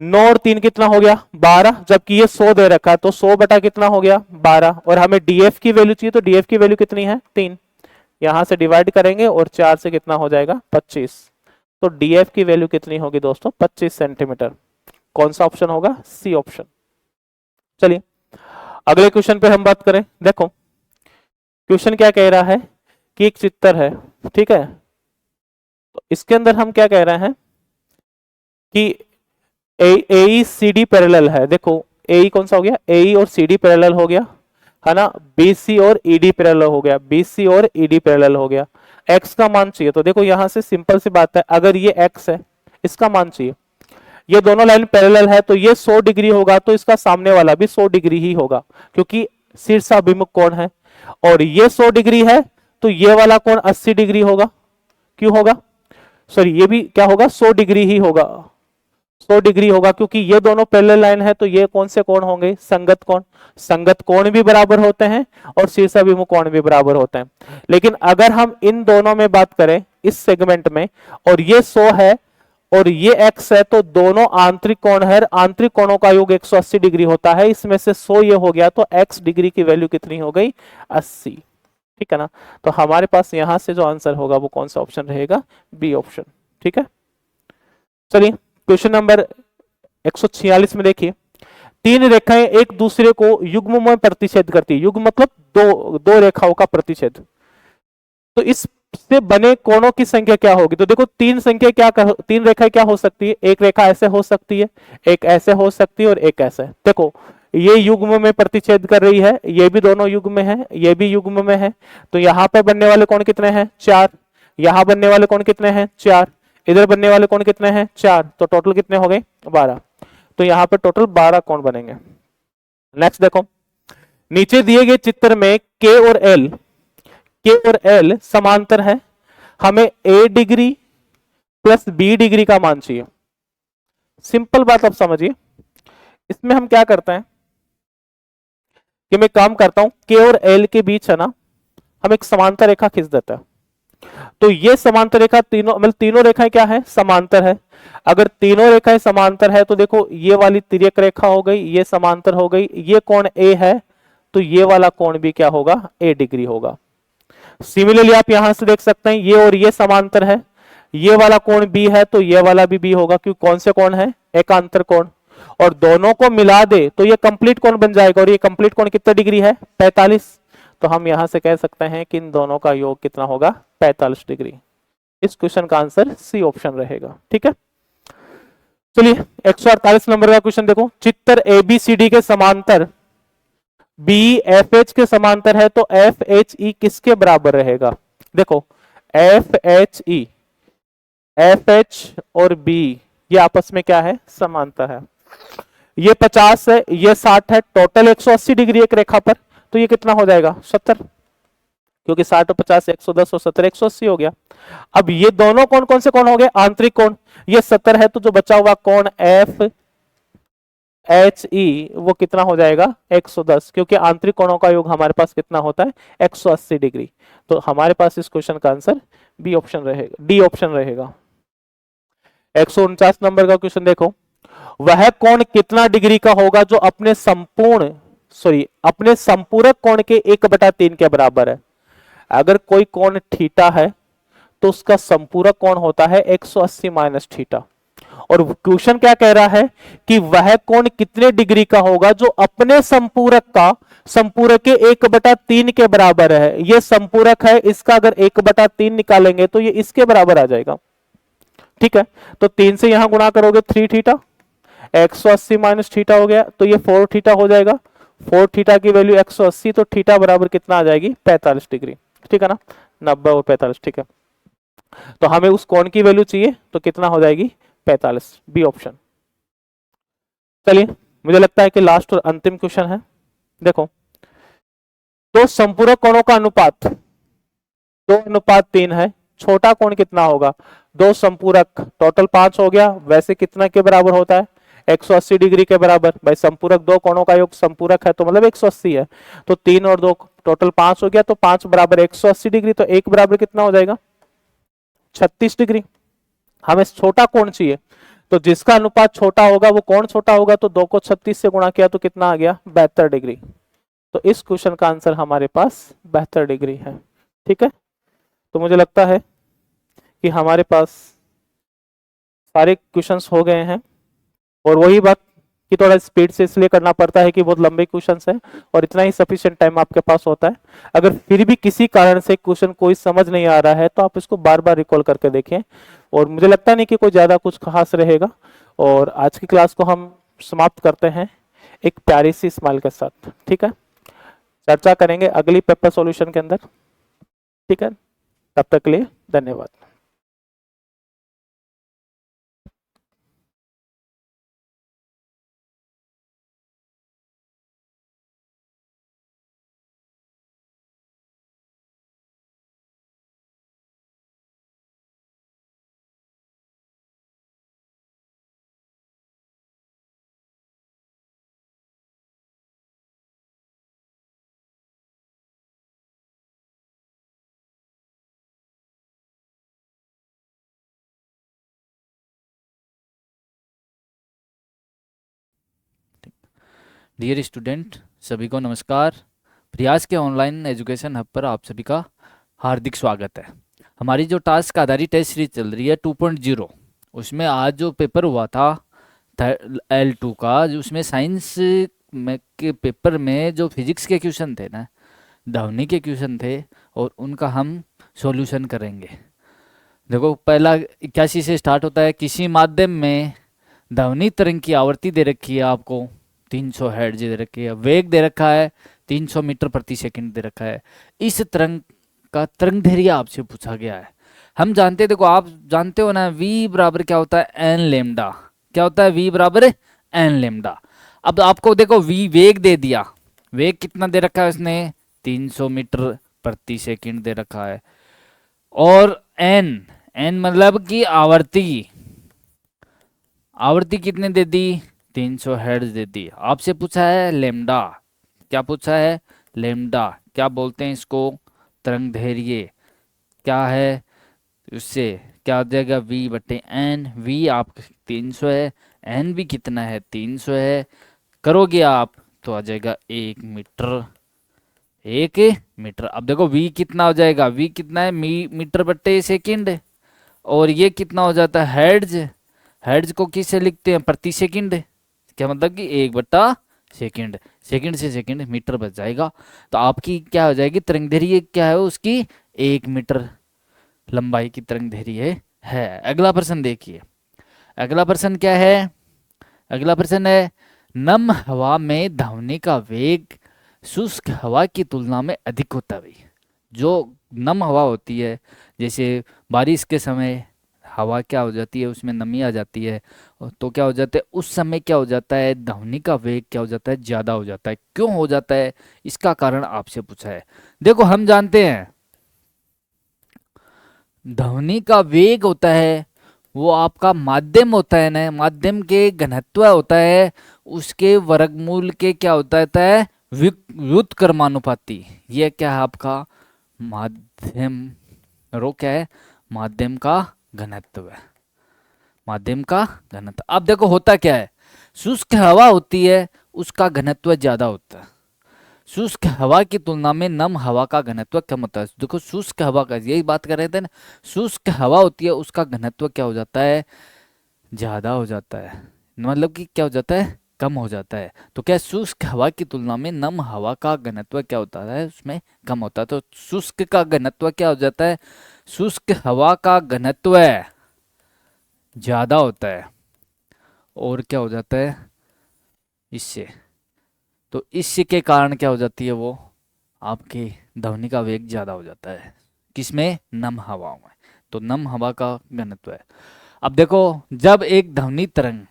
9 और 3 कितना हो गया 12, जबकि ये 100 दे रखा है तो 100 बटा कितना हो गया 12। और हमें DF की वैल्यू चाहिए तो DF की वैल्यू कितनी है 3, यहां से डिवाइड करेंगे और 4 से कितना हो जाएगा 25। तो DF की वैल्यू कितनी होगी दोस्तों 25 सेंटीमीटर। कौन सा ऑप्शन होगा, सी ऑप्शन। चलिए अगले क्वेश्चन पे हम बात करें। देखो क्वेश्चन क्या कह रहा है कि एक चित्र है, ठीक है। तो इसके अंदर हम क्या कह रहे हैं कि AE CD पैरेलल है। देखो AE कौन सा हो गया, AE और CD पैरेलल हो गया है ना, BC और ED पैरेलल हो गया, BC और ED पैरेलल हो गया। X का मान चाहिए, तो देखो यहां से सिंपल सी बात है, अगर ये X है इसका मान चाहिए, ये दोनों लाइन पैरेलल है तो ये 100 डिग्री होगा तो इसका सामने वाला भी 100 डिग्री ही होगा क्योंकि शीर्षाभिमुख कोण है। और ये 100 डिग्री है तो ये वाला कोण 80 डिग्री होगा, क्यों होगा, सॉरी ये भी क्या होगा 100 डिग्री ही होगा, 100 डिग्री होगा क्योंकि ये दोनों पैरेलल लाइन है। तो ये कौन से कोण होंगे, संगत कोण। संगत कोण भी बराबर होते हैं और शीर्षाभिमुख कोण भी बराबर होते हैं। लेकिन अगर हम इन दोनों में बात करें इस सेगमेंट में, और ये 100 है और ये x है, तो दोनों आंतरिक कोण है, आंतरिक कोणों का योग 180 डिग्री होता है। इसमें से 100 ये हो गया तो x डिग्री की वैल्यू कितनी हो गई 80, ठीक है ना। तो हमारे पास यहां से जो आंसर होगा वो कौन सा ऑप्शन रहेगा, बी ऑप्शन, ठीक है। चलिए क्वेश्चन नंबर 146 में देखिए, तीन रेखाएं एक दूसरे को युग्म में प्रतिच्छेद करती है। युग्म मतलब दो रेखाओं का प्रतिच्छेद। तो इससे बने कोणों की संख्या क्या होगी, तो देखो तीन रेखाएं क्या हो सकती है, एक रेखा ऐसे हो सकती है, एक ऐसे हो सकती है और एक ऐसे। देखो ये युग्म में प्रतिच्छेद कर रही है, ये भी दोनों युग्म में है, ये भी युग्म में है। तो यहां पर बनने वाले कोण कितने हैं 4, यहां बनने वाले कोण कितने हैं 4, इधर बनने वाले कोण कितने हैं 4, तो टोटल कितने हो गए 12। तो यहां पर टोटल 12 कोण बनेंगे। नेक्स्ट देखो, नीचे दिए गए चित्र में के और एल समांतर है, हमें ए डिग्री प्लस बी डिग्री का मान चाहिए। सिंपल बात आप समझिए, इसमें हम क्या करते हैं कि मैं काम करता हूं, के और एल के बीच है ना, हम एक समांतर रेखा खींच देते हैं। तो ये समांतर रेखा तीनों रेखाएं क्या है समांतर है। अगर तीनों रेखाएं समांतर है तो देखो ये वाली तिर्यक रेखा हो गई, ये समांतर हो गई, ये कोण ए है तो ये वाला कोण भी क्या होगा ए डिग्री होगा। सिमिलरली आप यहां से देख सकते हैं ये और ये समांतर है, ये वाला कोण बी है तो ये वाला भी बी होगा, क्योंकि कौन से कोण है एकांतर कोण। और दोनों को मिला दे तो ये कंप्लीट कोण बन जाएगा, और ये कंप्लीट कोण कितना डिग्री है 45। तो हम यहां से कह सकते हैं कि इन दोनों का योग कितना होगा 45 डिग्री। इस क्वेश्चन का आंसर सी ऑप्शन रहेगा, ठीक है। चलिए 148 नंबर का क्वेश्चन देखो, चित्र ABCD के समांतर बी एफ एच के समांतर है तो एफ एच ई किसके बराबर रहेगा? देखो F H E, F H और बी ये आपस में क्या है? समांतर है। ये 50 है, ये 60 है, टोटल 180 डिग्री एक रेखा पर, तो ये कितना हो जाएगा? 70, क्योंकि 60 और 50 110 और 70 180 हो गया। अब ये दोनों कौन कौन से कोण हो गए? आंतरिक कोण। ये 70 है तो जो बचा हुआ कोण एफ एच ई वो कितना हो जाएगा? 110, क्योंकि आंतरिक कोणों का योग हमारे पास कितना होता है? 180 डिग्री। तो हमारे पास इस क्वेश्चन का आंसर बी ऑप्शन रहेगा, डी ऑप्शन रहेगा। 149 नंबर का क्वेश्चन देखो, वह कोण कितना डिग्री का होगा जो अपने संपूरक कोण के 1/3 के बराबर है? अगर कोई कोण थीटा है तो उसका संपूरक कोण होता है 180 माइनस थीटा। और क्वेश्चन क्या कह रहा है कि वह कोण कितने डिग्री का होगा जो अपने संपूरक के 1/3 के बराबर है। यह संपूरक है, इसका अगर 1/3 निकालेंगे तो ये इसके बराबर आ जाएगा। ठीक है, तो 3 से यहां गुणा करोगे 3 थीटा, 180 माइनस थीटा हो गया तो ये 4 थीटा हो जाएगा। 4 थीटा की वैल्यू 180, तो थीटा बराबर कितना आ जाएगी? 45 डिग्री। ठीक है ना, 90 और 45। ठीक है, तो हमें उस कोण की वैल्यू चाहिए तो कितना हो जाएगी? 45, बी ऑप्शन। चलिए, मुझे लगता है कि लास्ट और अंतिम क्वेश्चन है। देखो, दो संपूरक कोणों का अनुपात 2:3 है, छोटा कोण कितना होगा? दो संपूरक टोटल 5 हो गया, वैसे कितना के बराबर होता है? 180 डिग्री के बराबर। भाई संपूरक दो कोणों का योग संपूरक है तो मतलब 180 है, तो 3 और 2 टोटल 5 हो गया, तो 5 बराबर 180 डिग्री, तो 1 बराबर कितना हो जाएगा? 36 डिग्री। हमें छोटा कोण चाहिए, तो जिसका अनुपात छोटा होगा वो कौन छोटा होगा? तो 2 को 36 से गुणा किया तो कितना आ गया? 72 डिग्री। तो इस क्वेश्चन का आंसर हमारे पास 72 डिग्री है। ठीक है, तो मुझे लगता है कि हमारे पास सारे क्वेश्चंस हो गए हैं। और वही बात कि थोड़ा स्पीड से इसलिए करना पड़ता है कि बहुत लंबे क्वेश्चंस हैं और इतना ही सफिशिएंट टाइम आपके पास होता है। अगर फिर भी किसी कारण से क्वेश्चन कोई समझ नहीं आ रहा है तो आप इसको बार बार रिकॉल करके देखें, और मुझे लगता नहीं कि कोई ज़्यादा कुछ खास रहेगा। और आज की क्लास को हम समाप्त करते हैं एक प्यारी सी स्माइल के साथ। ठीक है, चर्चा करेंगे अगली पेपर सॉल्यूशन के अंदर। ठीक है, तब तक के लिए धन्यवाद। डियर स्टूडेंट, सभी को नमस्कार। प्रयास के ऑनलाइन एजुकेशन हब पर आप सभी का हार्दिक स्वागत है। हमारी जो टास्क आधारित टेस्ट सीरीज चल रही है 2.0, उसमें आज जो पेपर हुआ था L2 का, उसमें साइंस में के पेपर में जो फिजिक्स के क्वेश्चन थे ना, ध्वनि के क्वेश्चन थे, और उनका हम सॉल्यूशन करेंगे। देखो, पहला 81 से स्टार्ट होता है। किसी माध्यम में ध्वनि तरंग की आवृत्ति दे रखी है आपको, 300 हर्ट्ज दे रखी है, वेग दे रखा है 300 मीटर प्रति सेकंड दे रखा है। इस तरंग का तरंग दैर्घ्य आपसे पूछा गया है। हम जानते हैं, देखो आप जानते हो ना, v बराबर क्या होता है? N lambda. क्या होता है? v बराबर एन लेमडा। अब आपको देखो v वेग दे दिया, वेग कितना दे रखा है उसने? 300 मीटर प्रति सेकंड दे रखा है। और एन, एन मतलब कि आवृत्ति, आवृत्ति कितने दे दी? 300 हर्ट्ज दे दी। आपसे पूछा है लेमडा। क्या पूछा है? लेमडा। क्या बोलते हैं इसको? तरंग दैर्घ्य। क्या है उससे? क्या आ जाएगा? v बटे एन। v आप 300 है, एन भी कितना है? 300 है। करोगे आप तो आ जाएगा 1 मीटर। 1 मीटर। अब देखो v कितना हो जाएगा? v कितना है? मीटर बटे सेकंड। और ये कितना हो जाता है? हर्ट्ज। हर्ट्ज को किससे लिखते हैं? प्रति सेकंड। क्या मतलब कि 1/सेकंड। सेकंड से सेकंड मीटर बच जाएगा। तो आपकी क्या हो जाएगी? तरंग दैर्घ्य क्या है उसकी? 1 मीटर लंबाई की तरंग दैर्घ्य है। अगला प्रश्न देखिए। अगला प्रश्न क्या है? अगला प्रश्न है, नम हवा में ध्वनि का वेग शुष्क हवा की तुलना में अधिक होता है भाई। जो नम हवा होती है, जैसे बारिश के समय हवा क्या हो जाती है, उसमें नमी आ जाती है, तो क्या हो जाता है उस समय, क्या हो जाता है ध्वनि का वेग क्या हो जाता है, ज़्यादा हो जाता है। क्यों हो जाता है, इसका कारण आपसे पूछा है। देखो हम जानते हैं ध्वनि का वेग होता है वो आपका माध्यम होता है ना, माध्यम के घनत्व होता है उसके वर्गमूल के क्या होता है व्युत्क्रमानुपाती। ये क्या है आपका माध्यम, रो क्या है, माध्यम का घनत्व है, माध्यम का घनत्व। अब देखो होता क्या है, शुष्क हवा होती है उसका घनत्व ज्यादा होता है, शुष्क हवा की तुलना में नम हवा का घनत्व कम होता है। देखो शुष्क हवा का यही बात कर रहे थे ना, शुष्क हवा होती है उसका घनत्व क्या हो जाता है, ज्यादा हो जाता है, मतलब कि क्या हो जाता है, कम हो जाता है। तो क्या शुष्क हवा की तुलना में नम हवा का घनत्व क्या होता है, उसमें कम होता है। तो शुष्क का घनत्व क्या हो जाता है, शुष्क हवा का घनत्व ज्यादा होता है, और क्या हो जाता है इससे, तो इससे के कारण क्या हो जाती है वो आपकी ध्वनि का वेग ज्यादा हो जाता है, किसमें, नम हवाओं में। तो नम हवा का घनत्व है। अब देखो जब एक ध्वनि तरंग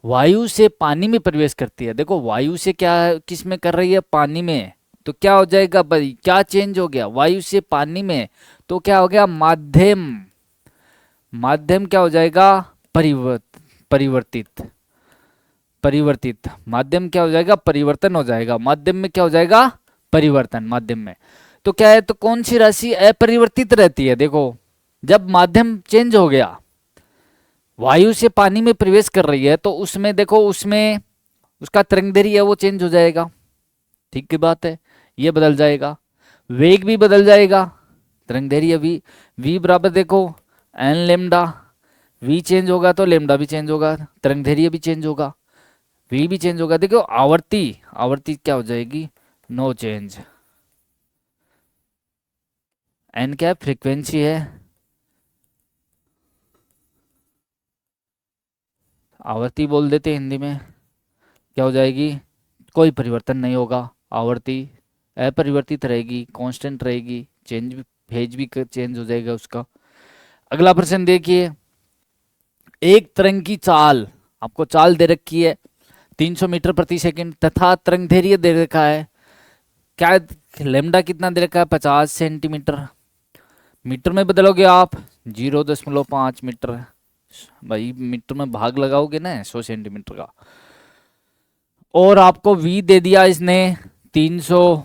वायु से पानी में प्रवेश करती है, देखो वायु से क्या किस में कर रही है, पानी में, तो क्या हो जाएगा भाई, क्या चेंज हो गया, वायु से पानी में, तो क्या हो गया माध्यम, माध्यम क्या हो जाएगा, परिवर्तित, परिवर्तित माध्यम क्या हो जाएगा, परिवर्तन हो जाएगा, माध्यम में क्या हो जाएगा, परिवर्तन माध्यम में। तो क्या है, तो कौन सी राशि अपरिवर्तित रहती है, देखो जब माध्यम चेंज हो गया, वायु से पानी में प्रवेश कर रही है, तो उसमें देखो उसमें उसका तरंगदैर्घ्य है वो चेंज हो जाएगा, ठीक की बात है, ये बदल जाएगा, वेग भी बदल जाएगा, तरंगदैर्घ्य भी, v बराबर देखो एन लेमडा, v चेंज होगा तो लेमडा भी चेंज होगा, तरंगदैर्घ्य भी चेंज होगा, v भी चेंज होगा। देखो आवर्ती, आवर्ती क्या हो जाएगी, नो चेंज, n क्या फ्रीक्वेंसी है, आवर्ती बोल देते हिंदी में, क्या हो जाएगी, कोई परिवर्तन नहीं होगा, आवर्ती अपरिवर्तित रहेगी, कांस्टेंट रहेगी, चेंज भी, फेज भी चेंज हो जाएगा उसका। अगला प्रश्न देखिए, एक तरंग की चाल, आपको चाल दे रखी है 300 मीटर प्रति सेकंड तथा तरंगदैर्घ्य दे रखा है, क्या लेमडा कितना दे रखा है, 50 सेंटीमीटर, मीटर में बदलोगे आप 0.5 मीटर, भाई मीटर में भाग लगाओगे ना 100 सेंटीमीटर का, और आपको v दे दिया इसने 300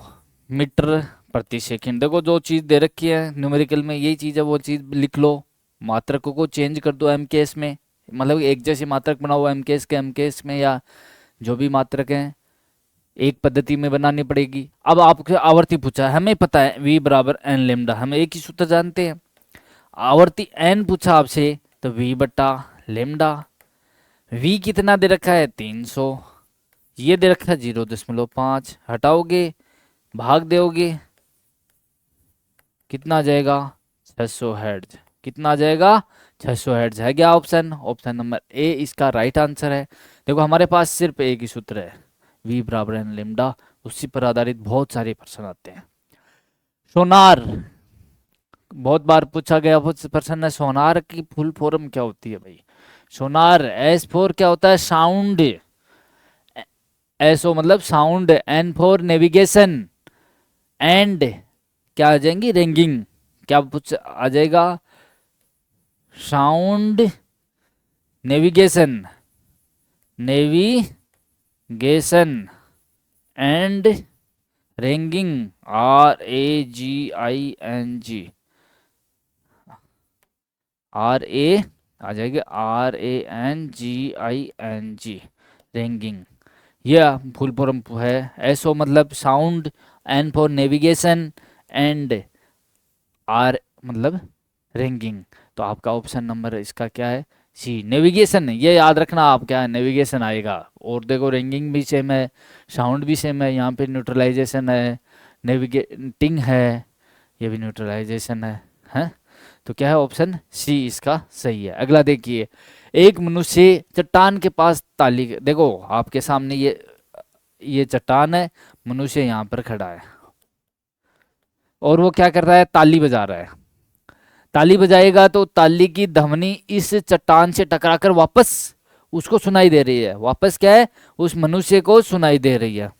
मीटर प्रति सेकंड। देखो जो चीज़ दे रखी है न्यूमेरिकल में यही चीज़ है, वो चीज़ लिख लो, मात्रकों को चेंज कर दो एमकेएस में, मतलब एक जैसी मात्रक बनाओ एमकेएस के एमकेएस में, या जो भी मात्रक हैं एक पद्धति में बनानी पड़ेगी। अब आपके आवर्ती पूछा है, हमें पता है v बराबर एन लेमडा, हम एक ही सूत्र जानते हैं, आवर्ती एन पूछा आपसे तो v बट्टा लेमडा, v कितना दे रखा है 300, ये दे रखा है 0.5, हटाओगे भाग दोगे कितना आ जाएगा 600 हर्ट्ज, कितना आ जाएगा 600 हर्ट्ज, है क्या ऑप्शन, ऑप्शन नंबर ए इसका राइट आंसर है। देखो हमारे पास सिर्फ एक ही सूत्र है v बराबर एन लेमडा, उसी पर आधारित बहुत सारे प्रश्न आते हैं। सोनार, बहुत बार पूछा गया प्रश्न है, सोनार की फुल फॉर्म क्या होती है भाई, सोनार एस फोर क्या होता है, साउंड, एसओ मतलब sound, N for navigation, and क्या आ जाएंगी रिंगिंग, क्या पूछ आ जाएगा, sound navigation, navigation and ringing, RAGING, RA आ जाएगी RANGING, रिंगिंग, यह फुल फॉर्म है। एसओ मतलब sound, N for navigation, and R मतलब रिंगिंग। तो आपका ऑप्शन नंबर इसका क्या है, सी नेविगेशन, ये याद रखना आप, क्या है नेविगेशन आएगा। और देखो रिंगिंग भी सेम है, साउंड भी सेम है, यहाँ पे न्यूट्रलाइजेशन है, नेविगेटिंग है, ये भी न्यूट्रलाइजेशन है? तो क्या है ऑप्शन सी इसका सही है। अगला देखिए, एक मनुष्य चट्टान के पास ताली, देखो आपके सामने ये ये चट्टान है, मनुष्य यहाँ पर खड़ा है और वो क्या कर रहा है, ताली बजा रहा है। ताली बजाएगा तो ताली की ध्वनि इस चट्टान से टकराकर वापस उसको सुनाई दे रही है, वापस क्या है, उस मनुष्य को सुनाई दे रही है।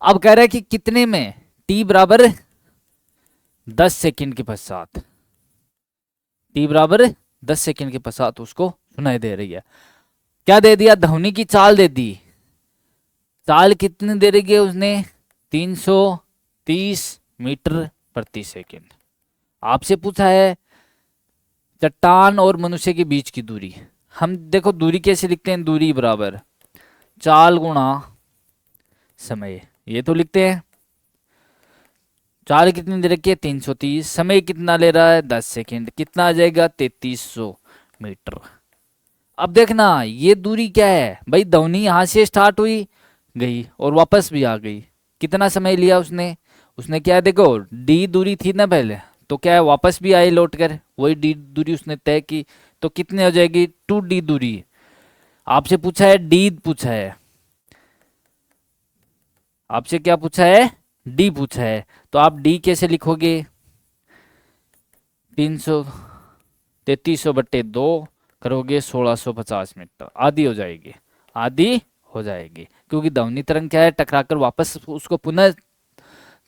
अब कह रहा है कि कितने में, टी बराबर 10 सेकंड के पश्चात, टी बराबर 10 सेकंड के पश्चात उसको सुनाई दे रही है। क्या दे दिया, ध्वनि की चाल दे दी। चाल कितनी दे रही है उसने, 330 मीटर प्रति सेकंड। आपसे पूछा है चट्टान और मनुष्य के बीच की दूरी। हम देखो दूरी कैसे लिखते हैं, दूरी बराबर चाल गुणा समय, ये तो लिखते हैं। चाल कितनी दे रखी है, 330, समय कितना ले रहा है, 10 सेकंड, कितना आ जाएगा, 3300 मीटर। अब देखना ये दूरी क्या है भाई, ध्वनि यहां से स्टार्ट हुई, गई और वापस भी आ गई। कितना समय लिया उसने, उसने क्या है, देखो डी दूरी थी ना पहले, तो क्या है वापस भी आए लौट कर, वही डी दूरी उसने तय की, तो कितने हो जाएगी, 2d दूरी। आपसे पूछा है डी पूछा है, आपसे क्या पूछा है, डी पूछा है, तो आप डी कैसे लिखोगे, 3300/2 करोगे 1650 मीटर, आधी हो जाएगी, आधी हो जाएगी, क्योंकि ध्वनि तरंग क्या है, टकराकर वापस उसको पुनः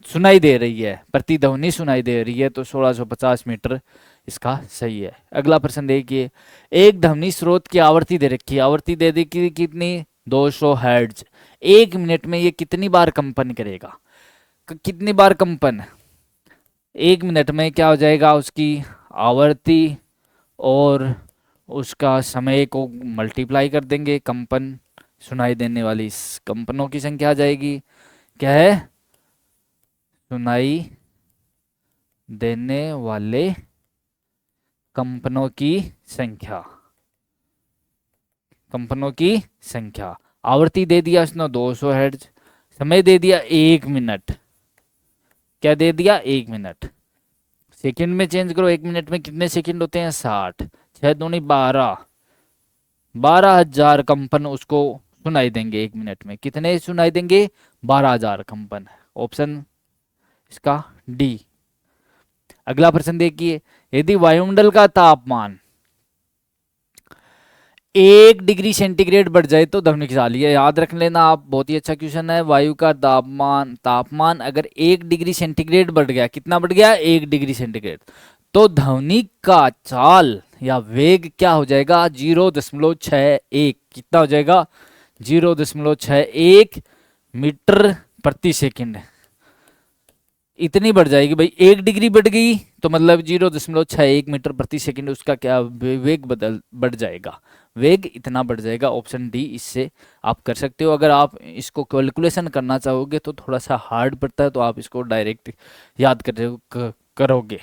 सुनाई दे रही है, प्रतिध्वनि सुनाई दे रही है, तो 1650 मीटर इसका सही है। अगला प्रश्न देखिए, एक ध्वनि स्रोत की आवृत्ति दे रखी है, आवृत्ति दे दी कि कितनी, 200 हर्ट्ज। 1 मिनट में ये कितनी बार कंपन करेगा, कितनी बार कंपन, 1 मिनट में क्या हो जाएगा, उसकी आवृत्ति और उसका समय को मल्टीप्लाई कर देंगे, कंपन सुनाई देने वाली कंपनों की संख्या आ जाएगी, क्या है, सुनाई देने वाले कंपनों की संख्या, कंपनों की संख्या। आवृत्ति दे दिया उसने 200 हर्ट्ज, समय दे दिया 1 मिनट, क्या दे दिया, 1 मिनट। सेकंड में चेंज करो, 1 मिनट में कितने सेकंड होते हैं, 60, 6 दूनी 12, 12,000 कंपन उसको सुनाई देंगे 1 मिनट में। कितने सुनाई देंगे, 12,000 कंपन। ऑप्शन इसका डी। अगला प्रश्न देखिए, यदि वायुमंडल का तापमान 1 डिग्री सेंटीग्रेड बढ़ जाए तो ध्वनि की चाल, ये याद रख लेना आप, बहुत ही अच्छा क्वेश्चन है। वायु का तापमान अगर 1 डिग्री सेंटीग्रेड बढ़ गया, कितना बढ़ गया, 1 डिग्री सेंटीग्रेड, तो ध्वनि का चाल या वेग क्या हो जाएगा, 0.61, कितना हो जाएगा, 0.61 मीटर प्रति सेकंड। इतनी बढ़ जाएगी भाई, 1 डिग्री बढ़ गई तो मतलब 0.61 मीटर प्रति सेकंड उसका क्या वेग बढ़ जाएगा, वेग इतना बढ़ जाएगा। ऑप्शन डी इससे आप कर सकते हो। अगर आप इसको कैलकुलेशन करना चाहोगे तो थोड़ा सा हार्ड पड़ता है, तो आप इसको डायरेक्ट याद करोगे।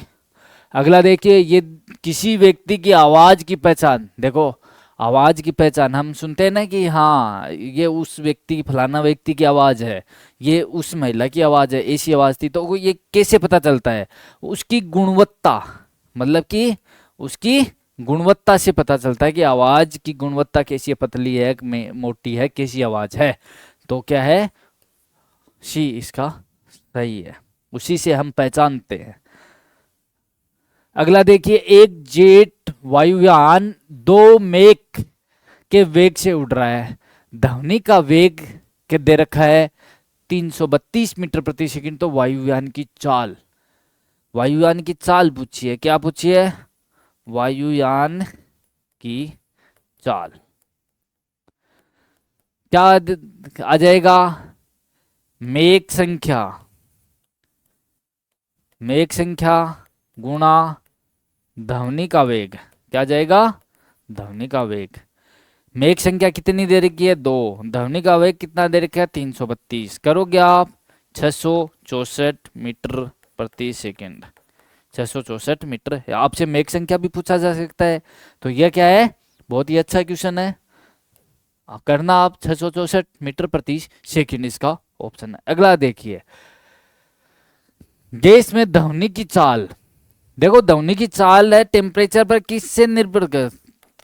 अगला देखिए, ये किसी व्यक्ति की आवाज की पहचान, देखो आवाज की पहचान हम सुनते हैं ना कि हाँ ये उस व्यक्ति, फलाना व्यक्ति की आवाज है, ये उस महिला की आवाज है, ऐसी आवाज थी, तो ये कैसे पता चलता है, उसकी गुणवत्ता, मतलब कि उसकी गुणवत्ता से पता चलता है कि आवाज की गुणवत्ता कैसी है, पतली है, मोटी है, कैसी आवाज है, तो क्या है, सी इसका सही है, उसी से हम पहचानते हैं। अगला देखिए, एक जेट वायुयान 2 मैक के वेग से उड़ रहा है, ध्वनि का वेग के दे रखा है 332 मीटर प्रति सेकंड, तो वायुयान की चाल, वायुयान की चाल पूछी है, क्या पूछी है, वायुयान की चाल क्या आ जाएगा, मेक संख्या, मेक संख्या गुणा ध्वनि का वेग, क्या जाएगा, ध्वनि का वेग। मेक संख्या कितनी दे रखी है, 2, ध्वनि का वेग कितना दे रखा है, 332, करोगे आप 664 मीटर प्रति सेकंड, 664 मीटर। आपसे मेक संख्या भी पूछा जा सकता है, तो यह क्या है, बहुत ही अच्छा क्वेश्चन है, आप करना आप 664 मीटर प्रति सेकंड इसका ऑप्शन है। अगला देखिए, गैस में ध्वनि की चाल, देखो ध्वनि की चाल है टेम्परेचर पर किससे निर्भर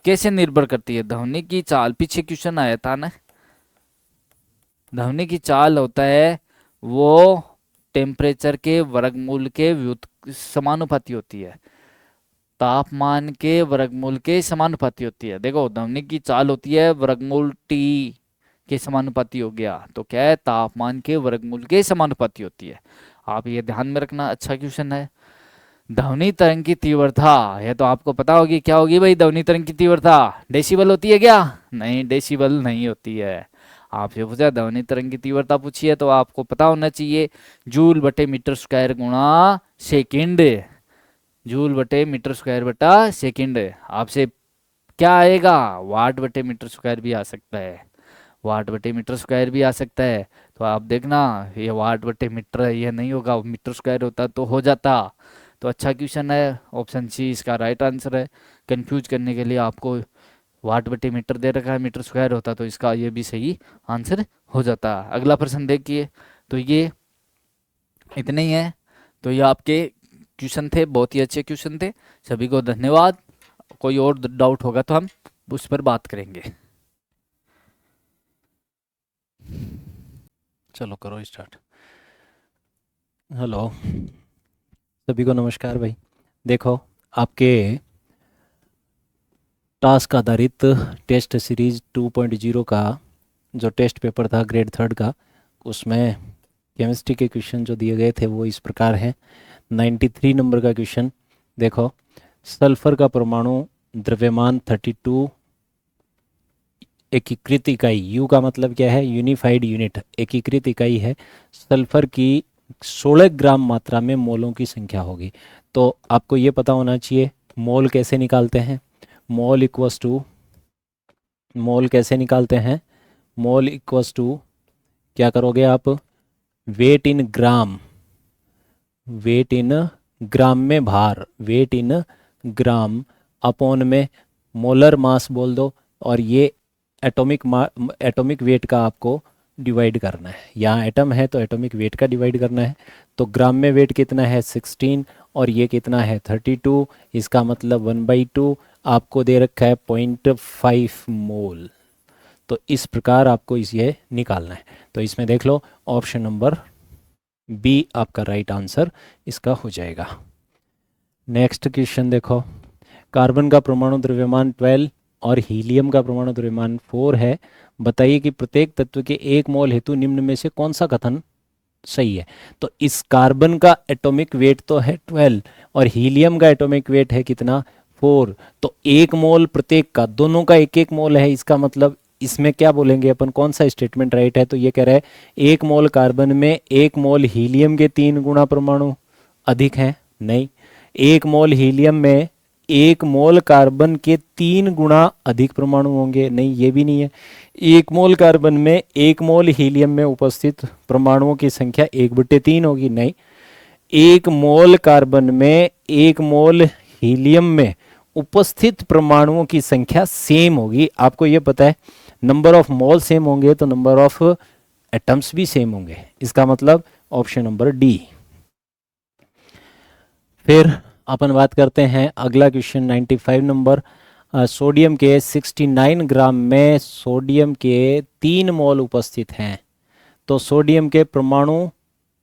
कैसे निर्भर करती है ध्वनि की चाल, पीछे क्वेश्चन आया था ना, ध्वनि की चाल होता है वो टेम्परेचर के वर्गमूल के समानुपाती होती है, तापमान के वर्गमूल के समानुपाती होती है। देखो ध्वनि की चाल होती है वर्गमूल टी के समानुपाती हो गया, तो क्या है, तापमान के वर्गमूल के समानुपाती होती है। आप ये ध्यान में रखना, अच्छा क्वेश्चन है। ध्वनि तरंग की तीव्रता, ये तो आपको पता होगी क्या होगी भाई, ध्वनि तरंग की तीव्रता डेसिबल होती है क्या? नहीं, डेसिबल नहीं होती है। आपसे पूछा ध्वनि तरंग की तीव्रता पूछी है तो आपको पता होना चाहिए जूल बटे मीटर स्क्वायर गुणा सेकंड, जूल बटे मीटर स्क्वायर बटा सेकंड। आपसे क्या आएगा, वाट बटे मीटर स्क्वायर भी आ सकता है, वाट बटे मीटर स्क्वायर भी आ सकता है। तो आप देखना ये वाट बटे मीटर ये नहीं होगा, मीटर स्क्वायर होता तो हो जाता। तो अच्छा क्वेश्चन है, ऑप्शन सी इसका राइट आंसर है। कंफ्यूज करने के लिए आपको वाट बटे मीटर दे रखा है, मीटर स्क्वायर होता तो इसका ये भी सही आंसर हो जाता। अगला प्रश्न देखिए, तो ये इतने ही है। तो ये आपके क्वेश्चन थे, बहुत ही अच्छे क्वेश्चन थे, सभी को धन्यवाद। कोई और डाउट होगा तो हम उस पर बात करेंगे। चलो करो स्टार्ट। हेलो, सभी को नमस्कार भाई। देखो आपके टास्क आधारित टेस्ट सीरीज 2.0 का जो टेस्ट पेपर था ग्रेड 3 का, उसमें केमिस्ट्री के क्वेश्चन जो दिए गए थे वो इस प्रकार हैं। 93 नंबर का क्वेश्चन देखो, सल्फर का परमाणु द्रव्यमान 32 एकीकृत इकाई, यू का मतलब क्या है, यूनिफाइड यूनिट, एकीकृत इकाई है, सल्फर की 16 ग्राम मात्रा में मोलों की संख्या होगी। तो आपको ये पता होना चाहिए मोल कैसे निकालते हैं। मोल इक्वस टू, मोल कैसे निकालते हैं, मोल इक्वस टू क्या करोगे आप, वेट इन ग्राम, वेट इन ग्राम में भार, वेट इन ग्राम अपॉन में मोलर मास बोल दो, और ये एटॉमिक वेट का आपको डिवाइड करना है। यहाँ एटम है तो एटॉमिक वेट का डिवाइड करना है। तो ग्राम में वेट कितना है 16 और ये कितना है 32, इसका मतलब 1/2 आपको दे रखा है 0.5 मोल। तो इस प्रकार आपको इसे निकालना है। तो इसमें देख लो ऑप्शन नंबर बी आपका राइट आंसर इसका हो जाएगा। नेक्स्ट क्वेश्चन देखो, कार्बन का परमाणु द्रव्यमान 12 और हीलियम का परमाणु द्रव्यमान 4 है। बताइए कि प्रत्येक तत्व के 1 मोल हेतु निम्न में से कौन सा कथन सही है। तो इस कार्बन का एटॉमिक वेट तो है 12 और हीलियम का एटॉमिक वेट है कितना 4, तो 1 मोल प्रत्येक का, दोनों का 1-1 मोल है। इसका मतलब इसमें क्या बोलेंगे अपन, कौन सा स्टेटमेंट राइट है। तो ये कह रहा है 1 मोल कार्बन में 1 मोल हीलियम के 3 गुना परमाणु अधिक हैं, नहीं। 1 मोल हीलियम में 1 मोल कार्बन के 3 गुना अधिक परमाणु होंगे, नहीं ये भी नहीं है। 1 मोल कार्बन में 1 मोल हीलियम में उपस्थित परमाणुओं की संख्या 1/3 होगी, नहीं। 1 मोल कार्बन में 1 मोल हीलियम में उपस्थित परमाणुओं की संख्या सेम होगी। आपको ये पता है नंबर ऑफ मोल सेम होंगे तो नंबर ऑफ एटम्स भी सेम होंगे। इसका मतलब ऑप्शन नंबर डी। फिर अपन बात करते हैं अगला क्वेश्चन 95 नंबर, सोडियम के 69 ग्राम में सोडियम के 3 मोल उपस्थित हैं, तो सोडियम के परमाणु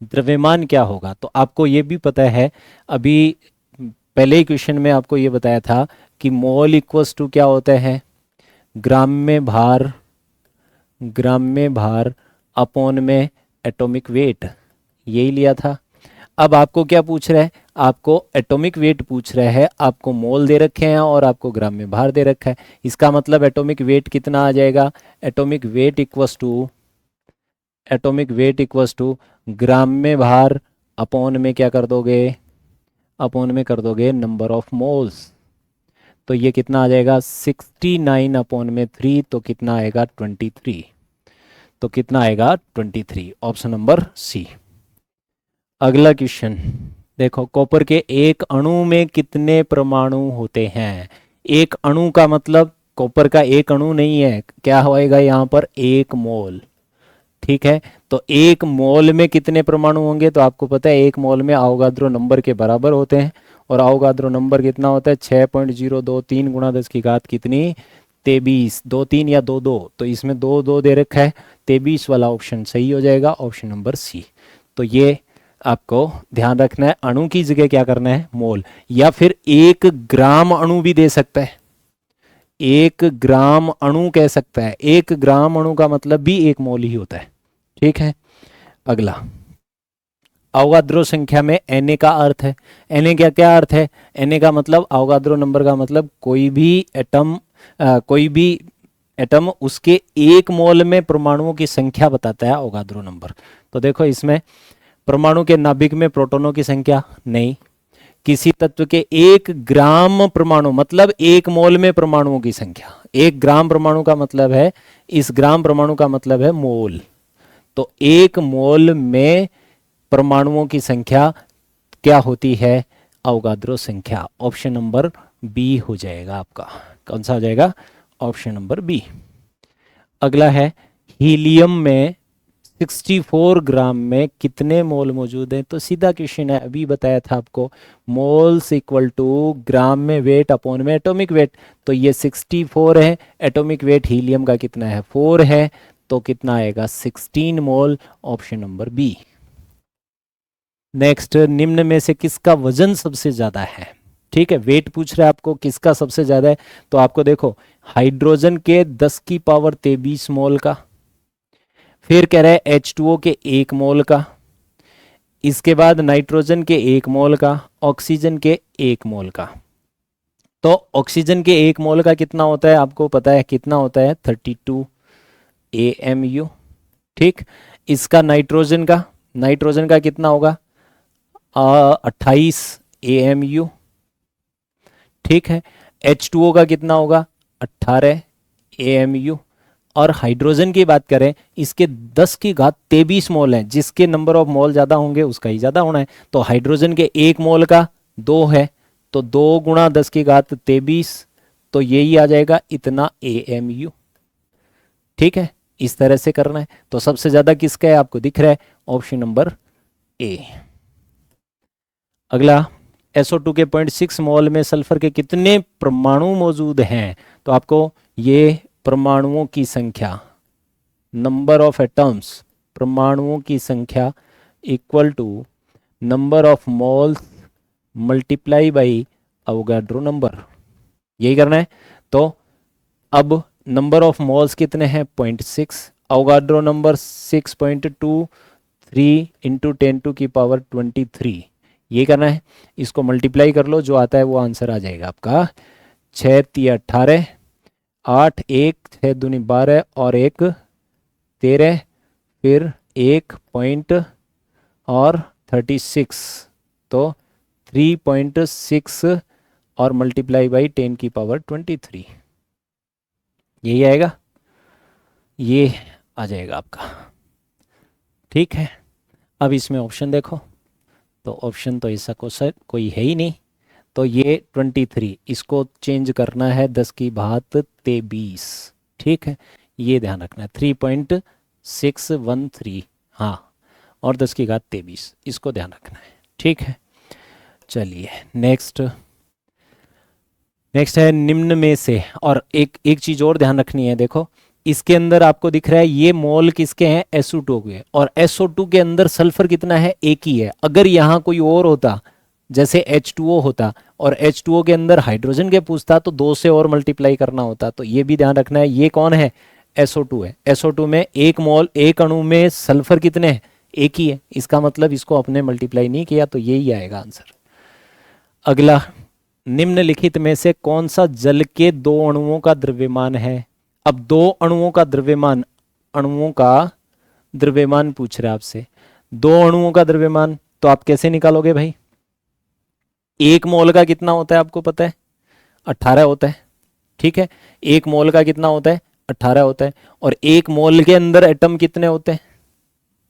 द्रव्यमान क्या होगा। तो आपको ये भी पता है, अभी पहले ही क्वेश्चन में आपको ये बताया था कि मोल इक्वल्स टू क्या होता है, ग्राम में भार, ग्राम में भार अपॉन में एटॉमिक वेट, यही लिया था। अब आपको क्या पूछ रहा है, आपको एटॉमिक वेट पूछ रहा है, आपको मोल दे रखे हैं और आपको ग्राम में भार दे रखा है। इसका मतलब एटॉमिक वेट कितना आ जाएगा, एटॉमिक वेट इक्वल्स टू ग्राम में भार अपॉन में क्या कर दोगे, अपॉन में कर दोगे नंबर ऑफ मोल्स। तो ये कितना आ जाएगा 69 अपॉन में 3, तो कितना आएगा 23, तो कितना आएगा 23, ऑप्शन नंबर सी। अगला क्वेश्चन देखो, कॉपर के एक अणु में कितने परमाणु होते हैं। एक अणु का मतलब कॉपर का एक अणु नहीं है, क्या होएगा यहाँ पर 1 मोल, ठीक है। तो 1 मोल में कितने परमाणु होंगे, तो आपको पता है 1 मोल में अवोगाद्रो नंबर के बराबर होते हैं, और अवोगाद्रो नंबर कितना होता है 6.023 × 10 की घात कितनी 23, 2 3 या 2 2, तो इसमें 2 2 दे रखा है, 23 वाला ऑप्शन सही हो जाएगा, ऑप्शन नंबर सी। तो ये आपको ध्यान रखना है, अणु की जगह क्या करना है, मोल, या फिर 1 ग्राम अणु भी दे सकता है, 1 ग्राम अणु कह सकता है, 1 ग्राम अणु का मतलब भी 1 मोल ही होता है। ठीक है, अगला अवोगाद्रो संख्या में Na का अर्थ है, Na क्या क्या अर्थ है, Na का मतलब अवोगाद्रो नंबर का मतलब कोई भी एटम उसके 1 मोल में परमाणुओं की संख्या बताता है अवोगाद्रो नंबर। तो देखो इसमें परमाणु के नाभिक में प्रोटॉनों की संख्या नहीं, किसी तत्व के 1 ग्राम परमाणु मतलब 1 मोल में परमाणुओं की संख्या, 1 ग्राम परमाणु का मतलब है, इस ग्राम परमाणु का मतलब है मोल, तो 1 मोल में परमाणुओं की संख्या क्या होती है, अवोगाद्रो संख्या। ऑप्शन नंबर बी हो जाएगा आपका, कौन सा हो जाएगा, ऑप्शन नंबर बी। अगला है हीलियम में 64 ग्राम में कितने मोल मौजूद हैं, तो सीधा क्वेश्चन है, अभी बताया था आपको, मोल्स इक्वल टू ग्राम में वेट अपॉन में एटॉमिक वेट, तो ये 64 है, एटॉमिक वेट हीलियम का कितना है, 4 है, तो कितना आएगा 16 मोल, ऑप्शन नंबर बी। नेक्स्ट, निम्न में से किसका वजन सबसे ज्यादा है, ठीक है, वेट पूछ रहा है आपको किसका सबसे ज्यादा है, तो आपको देखो हाइड्रोजन के 10 की पावर 23 मोल का, फिर कह रहा है H2O के 1 मोल का, इसके बाद नाइट्रोजन के 1 मोल का, ऑक्सीजन के 1 मोल का। तो ऑक्सीजन के 1 मोल का कितना होता है आपको पता है, कितना होता है 32 AMU। ठीक, इसका नाइट्रोजन का कितना होगा 28 AMU। ठीक है, H2O का कितना होगा 18 AMU। और हाइड्रोजन की बात करें, इसके 10 की घात 23 मोल है, जिसके नंबर ऑफ मोल ज्यादा होंगे उसका ही ज्यादा होना है, तो हाइड्रोजन के 1 मोल का 2 है, तो 2 गुणा 10 की घात 23, तो यही आ जाएगा इतना AMU। ठीक है, इस तरह से करना है, तो सबसे ज्यादा किसका है आपको दिख रहा है, ऑप्शन नंबर ए। अगला SO2 के 0.6 मोल में सल्फर के कितने परमाणु मौजूद हैं, तो आपको ये परमाणुओं की संख्या, नंबर ऑफ एटम्स, परमाणुओं की संख्या equal to number of moles multiply by Avogadro number, यही करना है। तो अब नंबर ऑफ मोल्स कितने हैं 0.6, अवोगाड्रो नंबर 6.23 इंटू 10⁻23, ये करना है, इसको मल्टीप्लाई कर लो, जो आता है वो आंसर आ जाएगा आपका 6 × 18, 8 1 6 दूनी 12 और 1 13, फिर 1 पॉइंट और 36, तो 3.6 और मल्टीप्लाई बाई 10⁻23, यही आएगा, ये आ जाएगा आपका। ठीक है, अब इसमें ऑप्शन देखो, तो ऑप्शन तो ऐसा कोई है ही नहीं, तो ये 23, इसको चेंज करना है 10 की घात 23। ठीक है, ये ध्यान रखना है 3.613, हाँ, और 10 की घात 23, इसको ध्यान रखना है। ठीक है, चलिए नेक्स्ट है निम्न में से, और एक चीज और ध्यान रखनी है, देखो इसके अंदर आपको दिख रहा है ये मोल किसके हैं, SO2 के, और SO2 के अंदर सल्फर कितना है, एक ही है। अगर यहाँ कोई और होता, जैसे H2O होता और H2O के अंदर हाइड्रोजन के पूछता, तो 2 से और मल्टीप्लाई करना होता, तो ये भी ध्यान रखना है। ये कौन है, SO2 है, SO2 में 1 मोल, 1 अणु में सल्फर कितने हैं, एक ही है, इसका मतलब इसको अपने मल्टीप्लाई नहीं किया, तो यही आएगा आंसर। अगला, निम्नलिखित में से कौन सा जल के 2 अणुओं का द्रव्यमान है। अब 2 अणुओं का द्रव्यमान पूछ रहे हैं आपसे, 2 अणुओं का द्रव्यमान, तो आप कैसे निकालोगे भाई, 1 मोल का कितना होता है आपको पता है, 18 होता है। ठीक है, 1 मोल का कितना होता है, 18 होता है, और 1 मोल के अंदर एटम कितने होते हैं,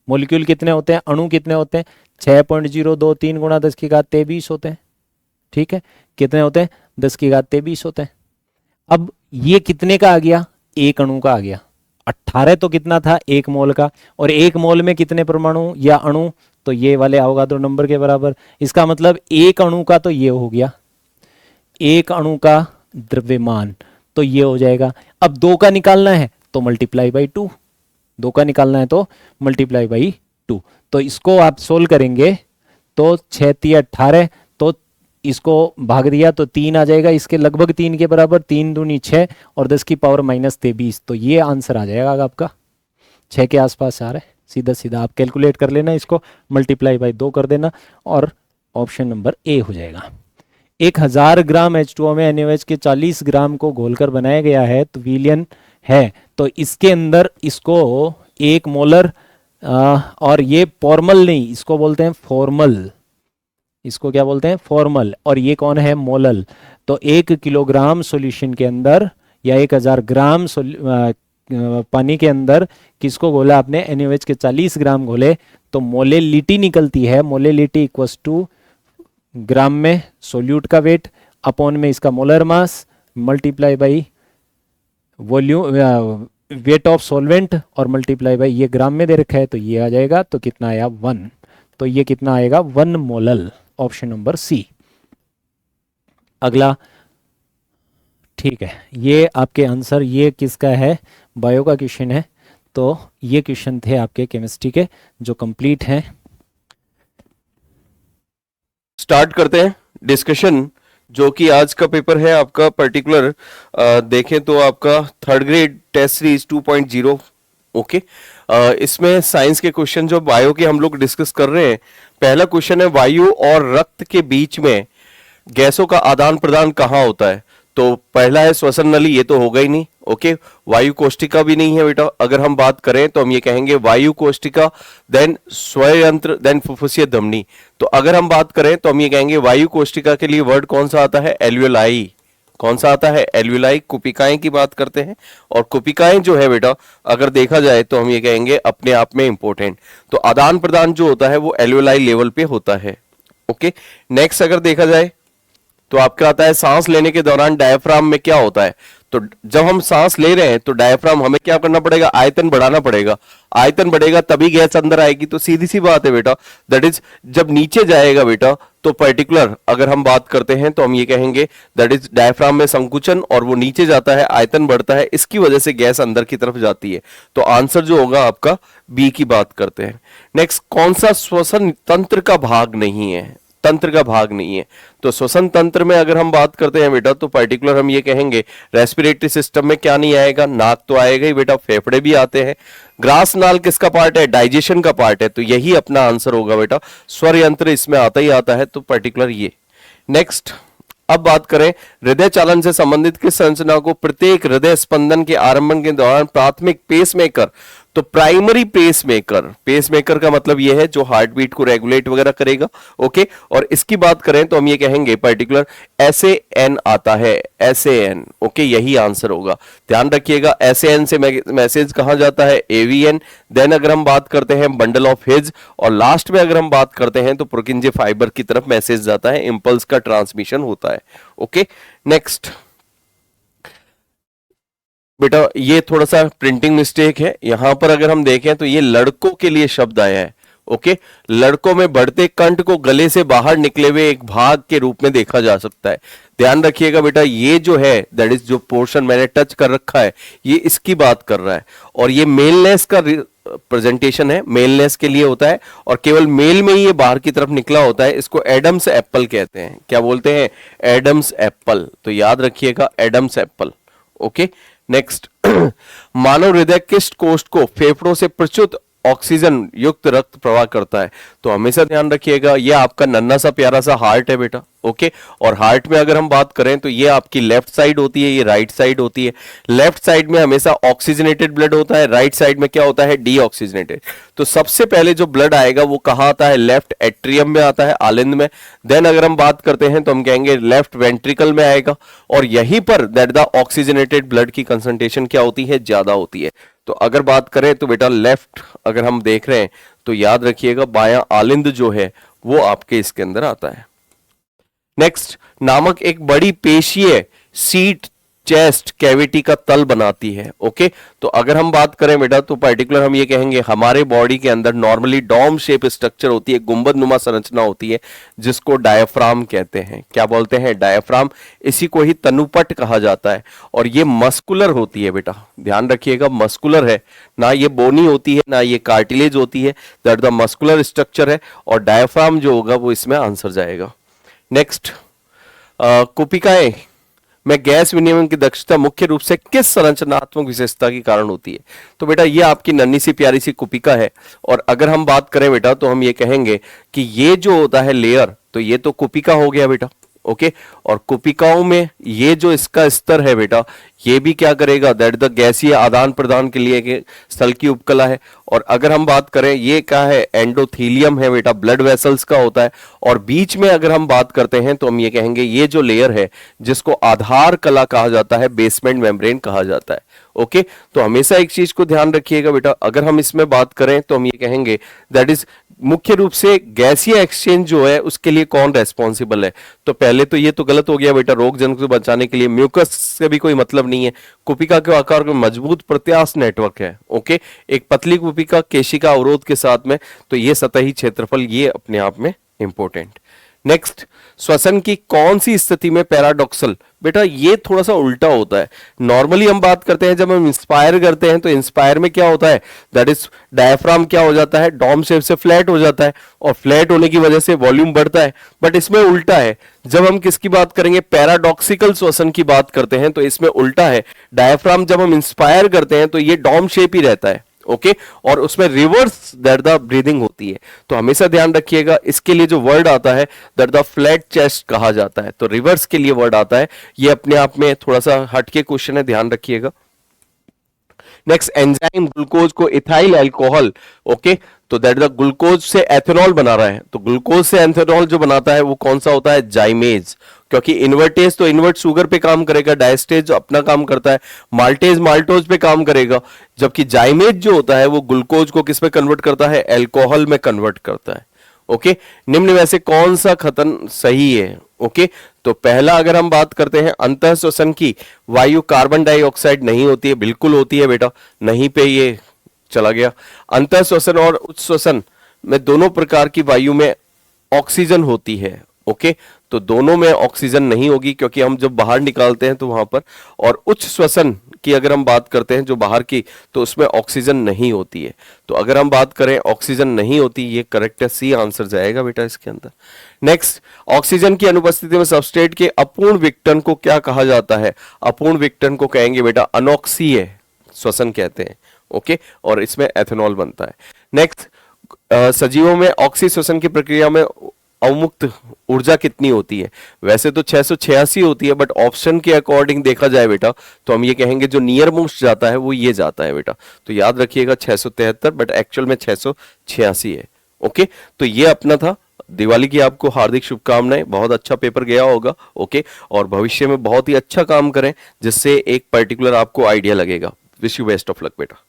मॉलिक्यूल कितने होते हैं, अणु कितने होते हैं, 6.023 गुणा 10 की घात 23 होते हैं। ठीक है, कितने होते हैं, 10 की घात 23 होते हैं। अब ये कितने का आ गया, 1 अणु का आ गया, 18 तो कितना था 1 मोल का, और 1 मोल में कितने परमाणु या अणु, तो ये वाले अवोगाद्रो नंबर के बराबर। इसका मतलब 1 अणु का तो ये हो गया, 1 अणु का द्रव्यमान, तो ये हो जाएगा। अब 2 का निकालना है तो मल्टीप्लाई बाई 2, 2 का निकालना है तो मल्टीप्लाई बाई 2। तो इसको आप सोल्व करेंगे तो 6 3 18, तो इसको भाग दिया तो 3 आ जाएगा, इसके लगभग 3 के बराबर, 3 दूनी 6 और 10 की पावर -23। तो ये आंसर आ जाएगा आपका 6 के आसपास आ रहा है। सीधा सीधा आप कैलकुलेट कर लेना, इसको मल्टीप्लाई बाई 2 कर देना और ऑप्शन नंबर ए हो जाएगा। 1000 ग्राम H2O में NaOH के 40 ग्राम को घोलकर बनाया गया है तो विलियन है, तो इसके अंदर इसको 1 मोलर और ये फॉर्मल नहीं, इसको बोलते हैं फॉर्मल, इसको क्या बोलते हैं फॉर्मल, और ये कौन है मोलल। तो 1 किलोग्राम सॉल्यूशन के अंदर या 1000 ग्राम पानी के अंदर किसको घोला आपने, NaOH के 40 ग्राम घोले, तो मोलेलिटी निकलती है, मोलेलिटी इक्वल्स टू ग्राम में सोल्यूट का वेट अपॉन में इसका molar mass multiply by volume weight of solvent और मल्टीप्लाई बाई ये ग्राम में दे रखा है तो ये आ जाएगा, तो कितना आया 1, तो ये कितना आएगा 1 मोलल, ऑप्शन नंबर सी। अगला ठीक है, ये आपके आंसर, ये किसका है, बायो का क्वेश्चन है। तो ये क्वेश्चन थे आपके केमिस्ट्री के जो कंप्लीट हैं। स्टार्ट करते हैं डिस्कशन, जो कि आज का पेपर है आपका पर्टिकुलर देखें तो आपका 3rd grade test series 2.0। Okay, इसमें साइंस के क्वेश्चन जो बायो के हम लोग डिस्कस कर रहे हैं। पहला क्वेश्चन है वायु और रक्त के बीच में गैसों का आदान प्रदान कहाँ होता है। तो पहला है श्वसन नली, ये तो होगा ही नहीं। ओके, वायु कोष्टिका भी नहीं है बेटा। अगर हम बात करें तो हम ये कहेंगे वायु कोष्टिका, देन स्वयंत्र, देन फुफ्फुसीय धमनी। तो अगर हम बात करें तो हम ये कहेंगे वायु कोष्टिका के लिए वर्ड कौन सा आता है, एल्वियोलाई। कौन सा आता है, एल्वियोलाई। कुपिकाएं की बात करते हैं, और कुपिकाएं जो है बेटा अगर देखा जाए तो हम ये कहेंगे अपने आप में इंपॉर्टेंट। तो आदान प्रदान जो होता है वो एल्वियोलाई लेवल पे होता है। ओके, नेक्स्ट अगर देखा जाए तो आपका आता है सांस लेने के दौरान डायफ्राम में क्या होता है। तो जब हम सांस ले रहे हैं तो डायफ्राम हमें क्या करना पड़ेगा, आयतन बढ़ाना पड़ेगा। आयतन बढ़ेगा तभी गैस अंदर आएगी। तो सीधी सी बात है बेटा, दैट इज जब नीचे जाएगा बेटा तो पर्टिकुलर अगर हम बात करते हैं तो हम ये कहेंगे दैट इज डायफ्राम में संकुचन, और वो नीचे जाता है, आयतन बढ़ता है, इसकी वजह से गैस अंदर की तरफ जाती है। तो आंसर जो होगा आपका बी की बात करते हैं। नेक्स्ट, कौन सा श्वसन तंत्र का भाग नहीं है, तंत्र का भाग नहीं है। तो श्वसन तंत्र में अगर हम बात करते हैं बेटा तो पर्टिकुलर हम ये कहेंगे रेस्पिरेटरी सिस्टम में क्या नहीं आएगा, नाक तो आएगा ही बेटा, फेफड़े भी आते हैं। ग्रास नाल किसका पार्ट है, डाइजेशन का पार्ट है। तो यही अपना आंसर होगा बेटा, स्वर यंत्र इसमें आता ही आता है, तो पर्टिकुलर ये। नेक्स्ट, अब बात करें हृदय चालन से संबंधित किस संरचना को प्रत्येक हृदय स्पंदन के आरंभन के दौरान प्राथमिक पेसमेकर, तो प्राइमरी पेसमेकर, पेसमेकर का मतलब यह है जो हार्ट बीट को रेगुलेट वगैरह करेगा। ओके, और इसकी बात करें तो हम ये कहेंगे पर्टिकुलर SAN आता है, SAN। ओके, यही आंसर होगा, ध्यान रखिएगा। SAN से मैसेज कहां जाता है, AVN। देन अगर हम बात करते हैं बंडल ऑफ हिज, और लास्ट में अगर हम बात करते हैं तो प्रोकिंजे फाइबर की तरफ मैसेज जाता है, इंपल्स का ट्रांसमिशन होता है। ओके, नेक्स्ट बेटा ये थोड़ा सा प्रिंटिंग मिस्टेक है, यहां पर अगर हम देखें तो ये लड़कों के लिए शब्द आया है। ओके, लड़कों में बढ़ते कंठ को गले से बाहर निकले हुए एक भाग के रूप में देखा जा सकता है। ध्यान रखिएगा बेटा, ये जो है दैट इज जो पोर्शन मैंने टच कर रखा है ये इसकी बात कर रहा है, और ये मेलनेस का प्रेजेंटेशन है, मेलनेस के लिए होता है, और केवल मेल में ही ये बाहर की तरफ निकला होता है। इसको एडम्स एप्पल कहते हैं। क्या बोलते हैं, एडम्स एप्पल। तो याद रखिएगा एडम्स एप्पल। ओके, नेक्स्ट, मानव हृदय किस कोष्ठ को फेफड़ों से प्रचुर ऑक्सीजन युक्त रक्त प्रवाह करता है। तो हमेशा ध्यान रखिएगा ये आपका नन्हा सा प्यारा सा हार्ट है बेटा। ओके, और हार्ट में अगर हम बात करें तो ये आपकी लेफ्ट साइड होती है, ये राइट साइड होती है। लेफ्ट साइड में हमेशा ऑक्सीजनेटेड ब्लड होता है, राइट साइड में क्या होता है, डीऑक्सीजनेटेड। तो सबसे पहले जो ब्लड आएगा वो कहां आता है, लेफ्ट एट्रियम में आता है, आलिंद में। देन अगर हम बात करते हैं तो हम कहेंगे लेफ्ट वेंट्रिकल में आएगा, और यहीं पर दैट द ऑक्सीजनेटेड ब्लड की कंसंट्रेशन क्या होती है, ज्यादा होती है। तो अगर बात करें तो बेटा लेफ्ट अगर हम देख रहे हैं तो याद रखिएगा बायां आलिंद जो है वो आपके इसके अंदर आता है। नेक्स्ट, नामक एक बड़ी पेशीय सीट चेस्ट कैविटी का तल बनाती है। ओके, तो अगर हम बात करें बेटा तो पर्टिकुलर हम ये कहेंगे हमारे बॉडी के अंदर नॉर्मली डोम शेप स्ट्रक्चर होती है, गुंबद नुमा संरचना होती है, जिसको डायफ्राम कहते हैं। क्या बोलते हैं? डायफ्राम। इसी को ही तनुपट कहा जाता है और ये मस्कुलर होती है बेटा, ध्यान रखिएगा, मस्कुलर है ना, ये बोनी होती है ना ये कार्टिलेज होती है, दैट द मस्कुलर स्ट्रक्चर है और डायफ्राम जो होगा वो इसमें आंसर जाएगा। नेक्स्ट, कुपिकाएं में गैस विनिमय की दक्षता मुख्य रूप से किस संरचनात्मक विशेषता के कारण होती है? तो बेटा ये आपकी नन्ही सी प्यारी सी कुपिका है और अगर हम बात करें बेटा तो हम ये कहेंगे कि ये जो होता है लेयर, तो ये तो कुपिका हो गया बेटा। ओके, और कुपिकाओं में ये जो इसका स्तर है बेटा, ये भी क्या करेगा? दैट द गैसीय आदान प्रदान के लिए एक स्थल की उपकला है। और अगर हम बात करें ये क्या है? एंडोथीलियम है बेटा, ब्लड वेसल्स का होता है। और बीच में अगर हम बात करते हैं तो हम ये कहेंगे ये जो लेयर है जिसको आधार कला कहा जाता है, बेसमेंट मेम्ब्रेन कहा जाता है। ओके, तो हमेशा एक चीज को ध्यान रखिएगा बेटा, अगर हम इसमें बात करें तो हम ये कहेंगे दैट इज मुख्य रूप से गैसीय एक्सचेंज जो है उसके लिए कौन रेस्पॉन्सिबल है? तो पहले तो ये तो गलत हो गया बेटा, रोग जन को बचाने के लिए म्यूकस से भी कोई मतलब नहीं है। कुपिका के आकार में मजबूत प्रत्यास्थ नेटवर्क है। ओके, एक पतली कुपिका केशिका अवरोध के साथ में, तो ये सतही क्षेत्रफल ये अपने आप में इंपॉर्टेंट। नेक्स्ट, श्वसन की कौन सी स्थिति में पैराडॉक्सल? बेटा ये थोड़ा सा उल्टा होता है। नॉर्मली हम बात करते हैं जब हम इंस्पायर करते हैं तो इंस्पायर में क्या होता है? दैट इज डायफ्राम क्या हो जाता है? डॉम शेप से फ्लैट हो जाता है और फ्लैट होने की वजह से वॉल्यूम बढ़ता है। बट इसमें उल्टा है, जब हम किसकी बात करेंगे? पैराडॉक्सिकल श्वसन की बात करते हैं तो इसमें उल्टा है। डायफ्राम जब हम इंस्पायर करते हैं तो ये डॉम शेप ही रहता है। ओके, और उसमें रिवर्स दैट द ब्रीदिंग होती है। तो हमेशा ध्यान रखिएगा, इसके लिए जो वर्ड आता है दैट द फ्लैट चेस्ट कहा जाता है, तो रिवर्स के लिए वर्ड आता है। ये अपने आप में थोड़ा सा हटके क्वेश्चन है, ध्यान रखिएगा। नेक्स्ट, एंजाइम ग्लूकोज को इथाइल अल्कोहल, ओके, तो दैट द ग्लूकोज से एथेनॉल बना रहा है, तो ग्लूकोज से एथेनॉल जो बनाता है वो कौन सा होता है? जाइमेज। क्योंकि इन्वर्टेज तो इन्वर्ट शुगर पे काम करेगा, डायस्टेज अपना काम करता है, माल्टेज माल्टोज पे काम करेगा, जबकि जाइमेज जो होता है वो ग्लूकोज को किस में कन्वर्ट करता है? अल्कोहल में कन्वर्ट करता है। ओके, निम्न में से कौन सा कथन सही है? ओके, तो पहला अगर हम बात करते हैं अंतः श्वसन की वायु कार्बन डाइऑक्साइड नहीं होती है, बिल्कुल होती है बेटा, नहीं पे ये चला गया। अंतः श्वसन और उच्च श्वसन में दोनों प्रकार की वायु में ऑक्सीजन होती है। ओके, तो दोनों में ऑक्सीजन नहीं होगी क्योंकि हम जब बाहर निकालते हैं तो वहां पर, और उच्च श्वसन की अगर हम बात करते हैं जो बाहर की, तो उसमें ऑक्सीजन नहीं होती है। तो अगर हम बात करें ऑक्सीजन नहीं होती, ये करेक्ट है, सी आंसर जाएगा बेटा इसके अंदर। नेक्स्ट, ऑक्सीजन की अनुपस्थिति में सबस्ट्रेट के अपूर्ण विघटन को क्या कहा जाता है? अपूर्ण विघटन को कहेंगे बेटा अनोक्सीय श्वसन कहते हैं। ओके, और इसमें एथेनॉल बनता है। नेक्स्ट, सजीवों में ऑक्सी श्वसन की प्रक्रिया में अवमुक्त ऊर्जा कितनी होती है? वैसे तो 686 होती है, बट ऑप्शन के अकॉर्डिंग देखा जाए बेटा तो हम ये कहेंगे जो नियर मोस्ट जाता है वो ये जाता है बेटा, तो याद रखिएगा 673, बट एक्चुअल में 686 है। ओके, तो ये अपना था। दिवाली की आपको हार्दिक शुभकामनाएं, बहुत अच्छा पेपर गया होगा। ओके, और भविष्य में बहुत ही अच्छा काम करें जिससे एक पर्टिकुलर आपको आइडिया लगेगा। Wish you best of luck बेटा।